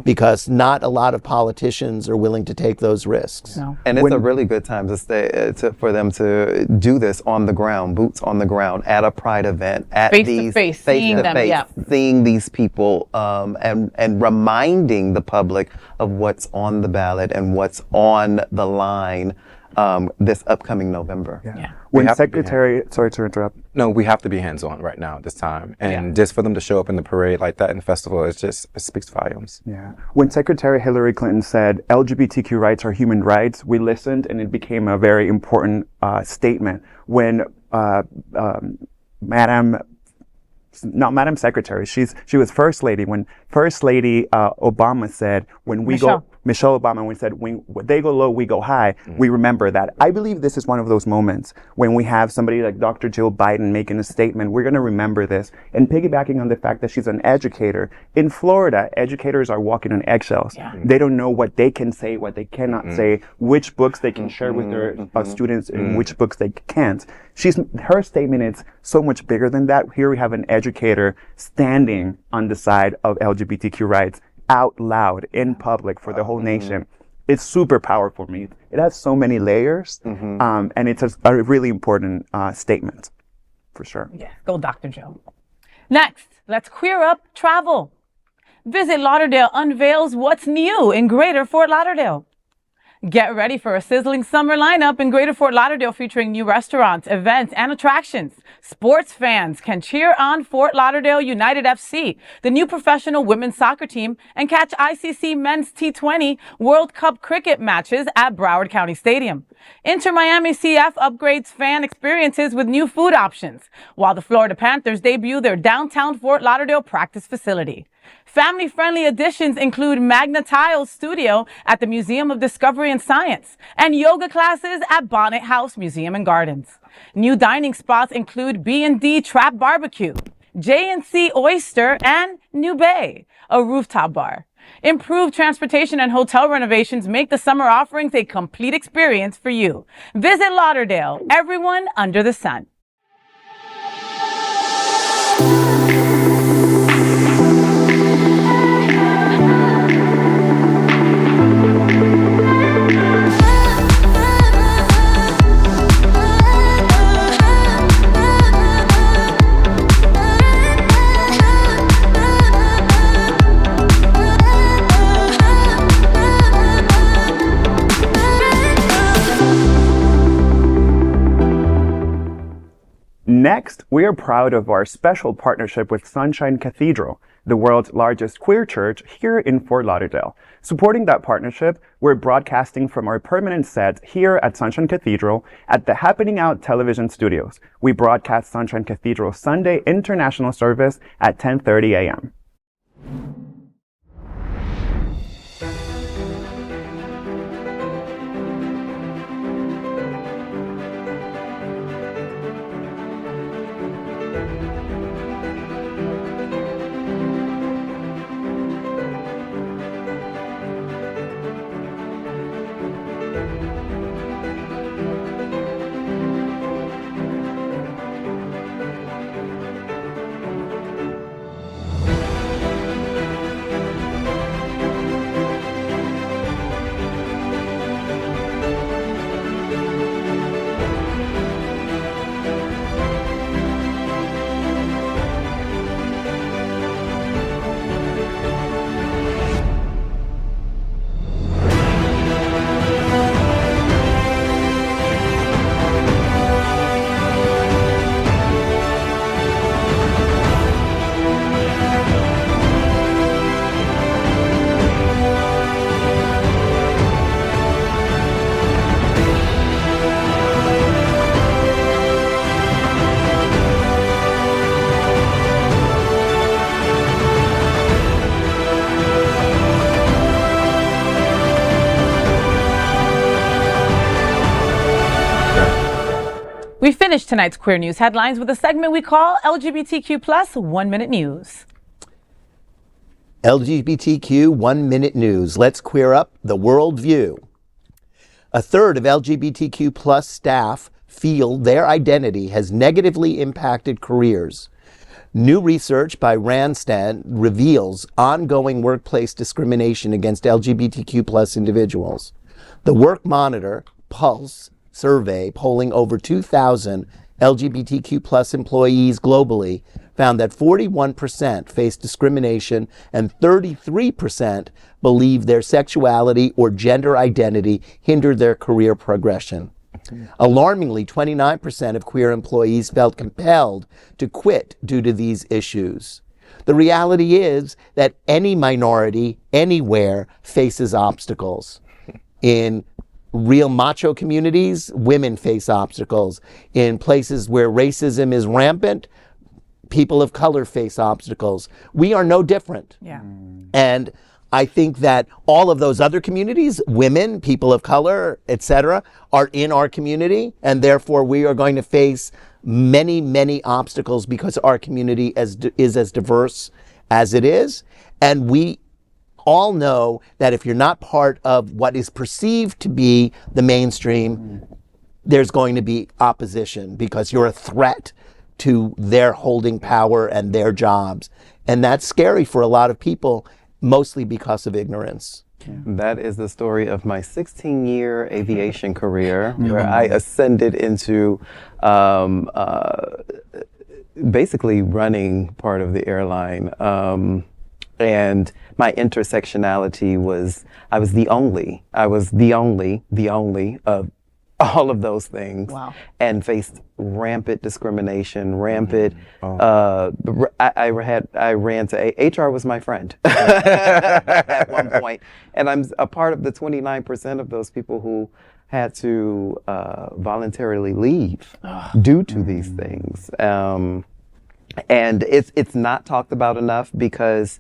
because not a lot of politicians are willing to take those risks. No. And it's a really good time to stay for them to do this on the ground, boots on the ground, at a Pride event, at Face-to-face, seeing them, seeing these people, and reminding the public of what's on the ballot and what's on the line this upcoming November. When Secretary, sorry to interrupt. No, we have to be hands-on right now at this time. And just for them to show up in the parade like that in the festival, it speaks volumes. Yeah. When Secretary Hillary Clinton said LGBTQ rights are human rights, we listened and it became a very important statement. When Madam Secretary, she was First Lady. When First Lady Obama said, when we go, Michelle Obama, when we said, when they go low, we go high, we remember that. I believe this is one of those moments when we have somebody like Dr. Jill Biden making a statement. We're going to remember this. And piggybacking on the fact that she's an educator. In Florida, educators are walking on eggshells. They don't know what they can say, what they cannot say, which books they can share with their students and which books they can't. Her statement is so much bigger than that. Here we have an educator standing on the side of LGBTQ rights out loud in public for the whole nation. It's super powerful for me. It has so many layers, and it's a really important statement, for sure. Yeah, go Dr. Joe. Next, let's queer up travel. Visit Lauderdale unveils what's new in Greater Fort Lauderdale. Get ready for a sizzling summer lineup in Greater Fort Lauderdale featuring new restaurants, events, and attractions. Sports fans can cheer on Fort Lauderdale United FC, the new professional women's soccer team, and catch ICC Men's T20 World Cup cricket matches at Broward County Stadium. Inter Miami CF upgrades fan experiences with new food options, while the Florida Panthers debut their downtown Fort Lauderdale practice facility. Family-friendly additions include Magna Tile Studio at the Museum of Discovery and Science and yoga classes at Bonnet House Museum and Gardens. New dining spots include B&D Trap Barbecue, J&C Oyster, and New Bay, a rooftop bar. Improved transportation and hotel renovations make the summer offerings a complete experience for you. Visit Lauderdale, everyone under the sun. Next, we are proud of our special partnership with Sunshine Cathedral, the world's largest queer church here in Fort Lauderdale. Supporting that partnership, we're broadcasting from our permanent set here at Sunshine Cathedral at the Happening Out television studios. We broadcast Sunshine Cathedral Sunday International Service at 10:30 a.m. We finish tonight's Queer News headlines with a segment we call LGBTQ Plus 1 Minute News. LGBTQ 1 Minute News. Let's queer up the world view. A third of LGBTQ plus staff feel their identity has negatively impacted careers. New research by Randstad reveals ongoing workplace discrimination against LGBTQ plus individuals. The Work Monitor Pulse survey polling over 2,000 LGBTQ plus employees globally found that 41% face discrimination and 33% believe their sexuality or gender identity hindered their career progression. Alarmingly, 29% of queer employees felt compelled to quit due to these issues. The reality is that any minority anywhere faces obstacles. In real macho communities, women face obstacles. In places where racism is rampant, people of color face obstacles. We are no different. Yeah. And I think that all of those other communities, women, people of color, etc., are in our community, and therefore we are going to face many, many obstacles because our community is as diverse as it is. And we all know that if you're not part of what is perceived to be the mainstream, there's going to be opposition because you're a threat to their holding power and their jobs. And that's scary for a lot of people, mostly because of ignorance. That is the story of my 16-year aviation career, where I ascended into basically running part of the airline. And my intersectionality was, I was the only of all of those things. Wow. And faced rampant discrimination, rampant, I ran to, HR was my friend at one point. And I'm a part of the 29% of those people who had to voluntarily leave due to these things. And it's not talked about enough because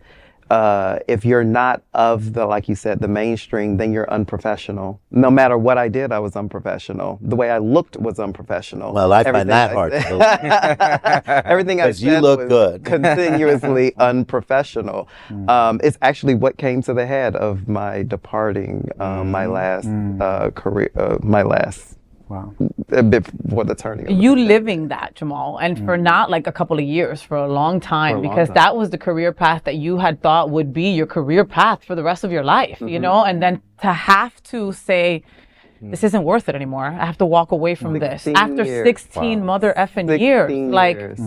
if you're not of the, like you said, the mainstream, then you're unprofessional. No matter what I did, I was unprofessional. The way I looked was unprofessional. Well, I find that hard to believe. Everything I Because you said look was good. continuously unprofessional. It's actually what came to the head of my departing my last career, Wow. a bit before the turning. Of the You living that, Jamaal, and for not like a couple of years, for a long time, because that was the career path that you had thought would be your career path for the rest of your life, you know, and then to have to say, this isn't worth it anymore. I have to walk away from this after 16 mother effing years. Like,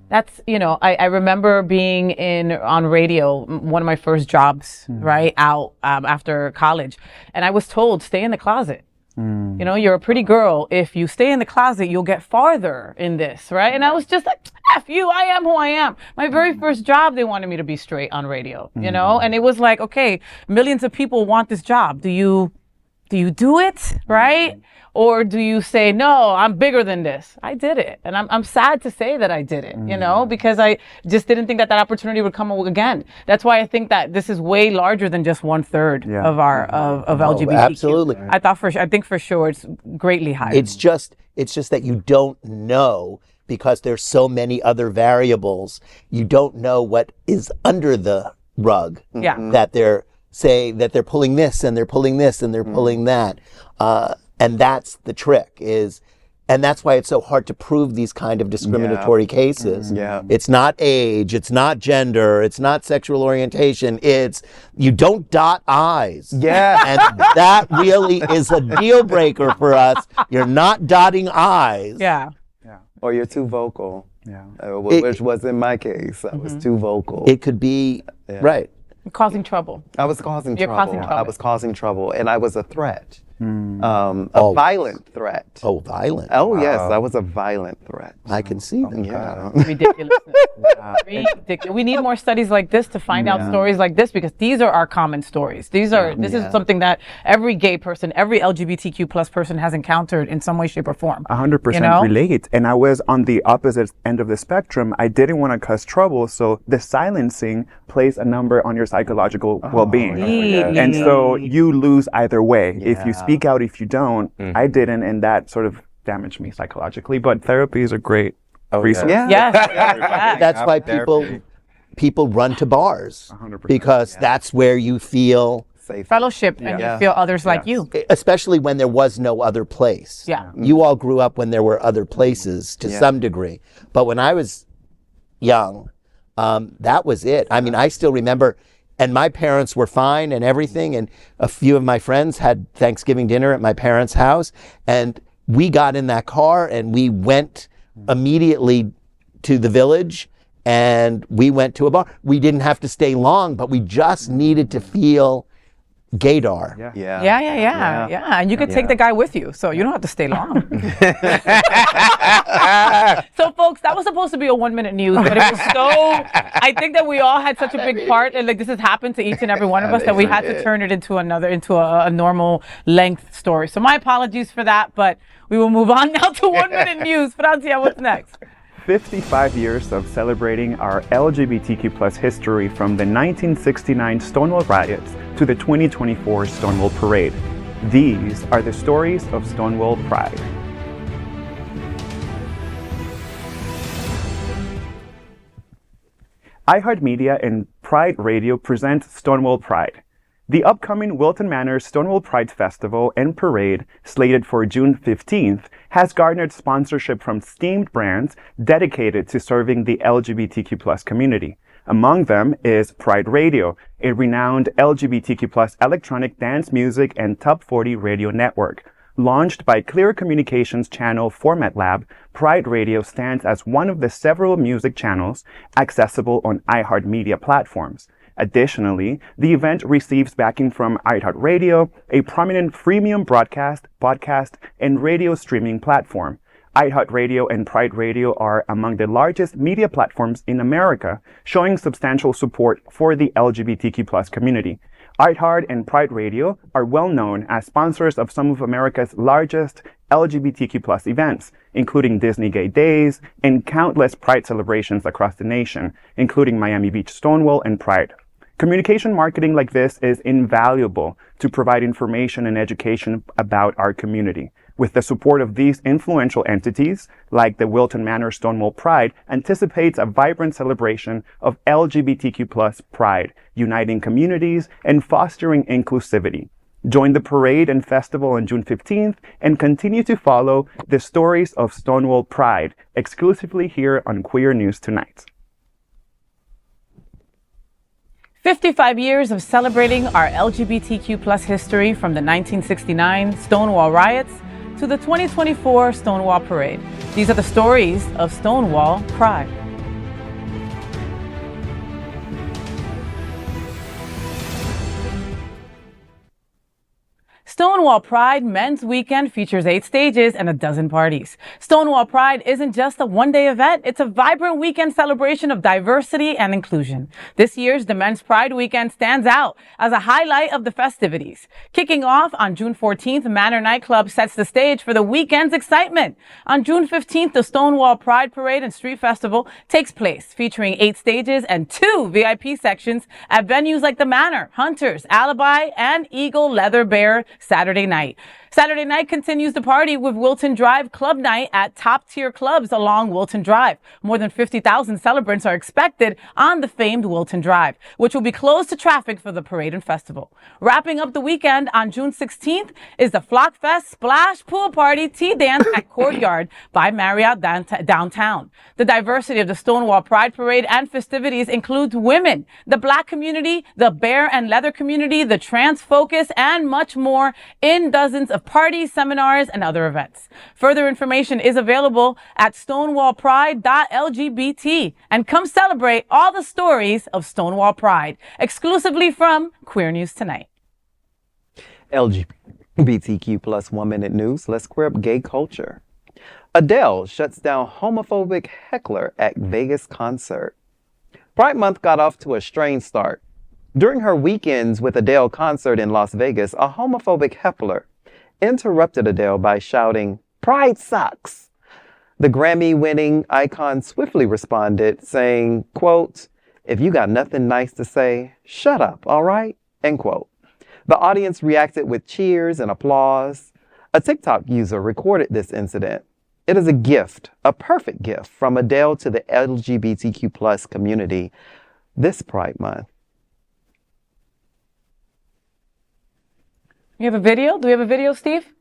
that's, you know, I remember being on radio, one of my first jobs, right, out after college, and I was told, stay in the closet. You know, you're a pretty girl. If you stay in the closet, you'll get farther in this, right? And I was just like, F you, I am who I am. My very first job, they wanted me to be straight on radio, you know? And it was like, okay, millions of people want this job. Do you do it, right? Or do you say, no, I'm bigger than this? I did it. And I'm sad to say that I did it, you know, because I just didn't think that opportunity would come again. That's why I think that this is way larger than just 1/3 of our, of LGBTQ. Absolutely. I think for sure it's greatly higher. It's just that you don't know, because there's so many other variables. You don't know what is under the rug. Yeah. That they're pulling this and they're pulling this and they're pulling that. And that's the trick and that's why it's so hard to prove these kind of discriminatory cases. It's not age, it's not gender, it's not sexual orientation, it's you don't dot I's. And that really is a deal breaker for us. You're not dotting I's. Or you're too vocal. Which was in my case. I was too vocal. It could be, right. Causing trouble. I was causing You're trouble. causing trouble. I was causing trouble, and I was a threat. A violent threat. Oh, violent. Oh, yes, I was a violent threat. I can see that. Ridiculousness. Ridiculous. We need more studies like this to find out stories like this, because these are our common stories. This is something that every gay person, every LGBTQ plus person has encountered in some way, shape, or form. 100% relate. And I was on the opposite end of the spectrum. I didn't want to cause trouble, so the silencing plays a number on your psychological well-being. And so you lose either way. If you speak out, if you don't. I didn't, and that sort of damaged me psychologically. But therapy is a great resource. That's why people run to bars, 100%. because that's where you feel Safe. Fellowship, and you feel others like you. especially when there was no other place. You all grew up when there were other places to some degree, but when I was young, that was it. I mean, I still remember. And my parents were fine and everything. And a few of my friends had Thanksgiving dinner at my parents' house. And we got in that car and we went immediately to the village and we went to a bar. We didn't have to stay long, but we just needed to feel gaydar. And you could take the guy with you, so you don't have to stay long. So folks, that was supposed to be a 1-minute news, but it was I think that we all had such a big part, and like this has happened to each and every one of us, that we had to turn it into a normal length story. So my apologies for that, but we will move on now to 1-minute news. Francia, what's next? 55 years of celebrating our LGBTQ plus history, from the 1969 Stonewall riots to the 2024 Stonewall Parade. These are the stories of Stonewall Pride. iHeart Media and Pride Radio present Stonewall Pride. The upcoming Wilton Manors Stonewall Pride Festival and Parade, slated for June 15th, has garnered sponsorship from esteemed brands dedicated to serving the LGBTQ+ community. Among them is Pride Radio, a renowned LGBTQ+ electronic dance music and top 40 radio network. Launched by Clear Communications channel Format Lab, Pride Radio stands as one of the several music channels accessible on iHeart Media platforms. Additionally, the event receives backing from iHeart Radio, a prominent freemium broadcast, podcast, and radio streaming platform. iHeart Radio and Pride Radio are among the largest media platforms in America, showing substantial support for the LGBTQ+ community. iHeart and Pride Radio are well known as sponsors of some of America's largest LGBTQ+ events, including Disney Gay Days and countless Pride celebrations across the nation, including Miami Beach Stonewall and Pride. Communication marketing like this is invaluable to provide information and education about our community. With the support of these influential entities, like the Wilton Manors Stonewall Pride, anticipates a vibrant celebration of LGBTQ+ pride, uniting communities and fostering inclusivity. Join the parade and festival on June 15th and continue to follow the stories of Stonewall Pride exclusively here on Queer News Tonight. 55 years of celebrating our LGBTQ+ history, from the 1969 Stonewall riots to the 2024 Stonewall Parade. These are the stories of Stonewall Pride. Stonewall Pride Men's Weekend features 8 stages and a dozen parties. Stonewall Pride isn't just a one-day event, it's a vibrant weekend celebration of diversity and inclusion. This year's the Men's Pride Weekend stands out as a highlight of the festivities. Kicking off on June 14th, Manor Nightclub sets the stage for the weekend's excitement. On June 15th, the Stonewall Pride Parade and Street Festival takes place, featuring 8 stages and 2 VIP sections at venues like the Manor, Hunters, Alibi, and Eagle Leather Bear Saturday night. Saturday night continues the party with Wilton Drive Club Night at top-tier clubs along Wilton Drive. More than 50,000 celebrants are expected on the famed Wilton Drive, which will be closed to traffic for the parade and festival. Wrapping up the weekend on June 16th is the Flock Fest Splash Pool Party Tea Dance at Courtyard by Marriott downtown. The diversity of the Stonewall Pride Parade and festivities includes women, the Black community, the bear and leather community, the trans focus, and much more in dozens of parties, seminars, and other events. Further information is available at stonewallpride.lgbt, and come celebrate all the stories of Stonewall Pride, exclusively from Queer News Tonight. LGBTQ plus 1 minute news. Let's queer up gay culture. Adele shuts down homophobic Heckler at Vegas concert. Pride Month got off to a strange start. During her Weekends with Adele concert in Las Vegas, a homophobic Heckler interrupted Adele by shouting, "Pride sucks." The Grammy-winning icon swiftly responded, saying, quote, "If you got nothing nice to say, shut up, all right?" End quote. The audience reacted with cheers and applause. A TikTok user recorded this incident. It is a gift, a perfect gift from Adele to the LGBTQ plus community this Pride Month. You have a video? Do we have a video, Steve?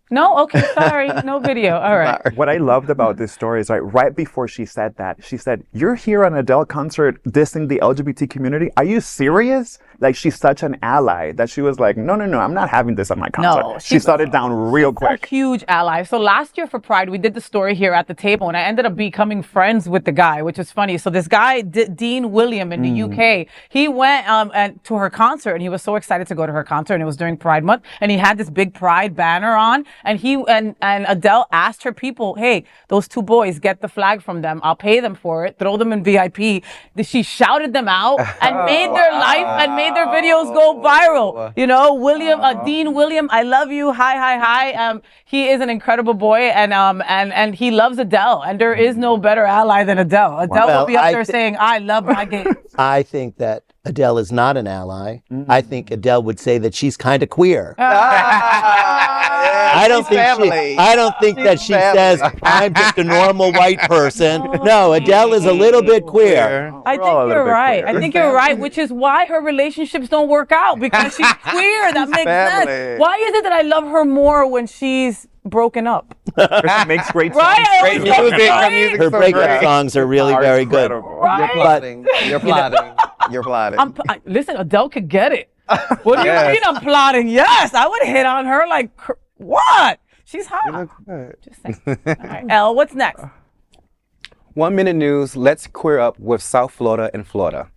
No? Okay, sorry. No video. All right. What I loved about this story is right before she said that, she said, "You're here on an Adele concert dissing the LGBT community? Are you serious?" Like, she's such an ally that she was like, no, I'm not having this on my concert. No, she shut it down real quick. A huge ally. So last year for Pride, we did the story here at the table, and I ended up becoming friends with the guy, which is funny. So this guy, Dean William in the UK, he went to her concert, and he was so excited to go to her concert, and it was during Pride Month, and he had this big Pride banner on, and and Adele asked her people, "Hey, those 2 boys, get the flag from them. I'll pay them for it. Throw them in VIP." She shouted them out and made their life and made their videos go viral. You know, Dean William, I love you. Hi. He is an incredible boy, and he loves Adele, and there is no better ally than Adele. Adele will be up there saying, "I love my gays." I think that Adele is not an ally. I think Adele would say that she's kind of queer. I don't think that she says I'm just a normal white person. No, Adele is a little bit queer. I think you're right. I think you're right, which is why her relationships don't work out, because she's queer. That makes sense. Why is it that I love her more when she's broken up? She makes great songs. Right? Great music. Her music's Her so breakup great. songs are really very good. Right? You're plotting. You're plotting. Listen, Adele could get it. What do you mean I'm plotting? Yes, I would hit on her like, what? She's hot. Just saying. All right. Elle, what's next? 1 minute news. Let's queer up with South Florida and Florida.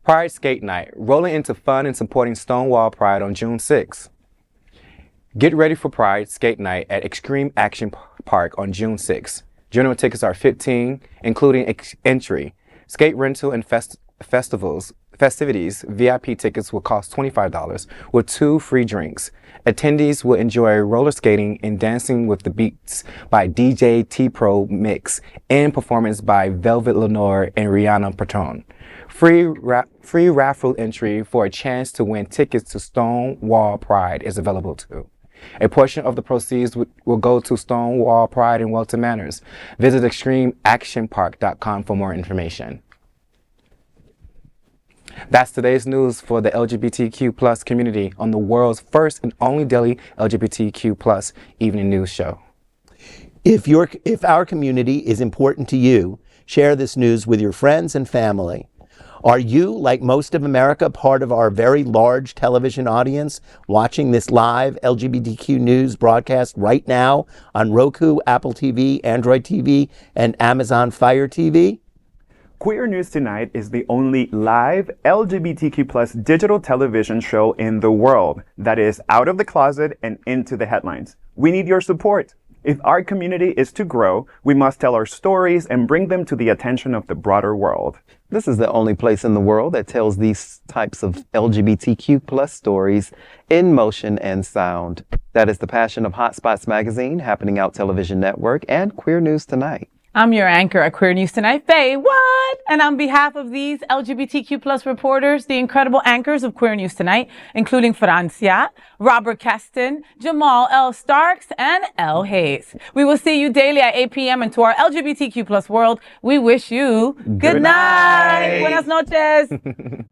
Pride Skate Night, rolling into fun and supporting Stonewall Pride on June 6th. Get ready for Pride Skate Night at Extreme Action Park on June 6th. General tickets are $15, including entry. Skate rental and festivals festivities, VIP tickets will cost $25 with 2 free drinks. Attendees will enjoy roller skating and dancing with the beats by DJ T-Pro Mix and performance by Velvet Lenore and Rihanna Patron. Free raffle entry for a chance to win tickets to Stonewall Pride is available too. A portion of the proceeds will go to Stonewall Pride in Wilton Manors. Visit extremeactionpark.com for more information. That's today's news for the LGBTQ plus community on the world's first and only daily LGBTQ plus evening news show. If our community is important to you, share this news with your friends and family. Are you, like most of America, part of our very large television audience watching this live LGBTQ news broadcast right now on Roku, Apple TV, Android TV, and Amazon Fire TV? Queer News Tonight is the only live LGBTQ plus digital television show in the world that is out of the closet and into the headlines. We need your support. If our community is to grow, we must tell our stories and bring them to the attention of the broader world. This is the only place in the world that tells these types of LGBTQ plus stories in motion and sound. That is the passion of Hotspots Magazine, Happening Out Television Network, and Queer News Tonight. I'm your anchor at Queer News Tonight, FayWhat? And on behalf of these LGBTQ plus reporters, the incredible anchors of Queer News Tonight, including Francia, Robert Kesten, Jamaal L. Starks, and L. Hayes. We will see you daily at 8 p.m. And to our LGBTQ plus world, we wish you good night. Buenas noches.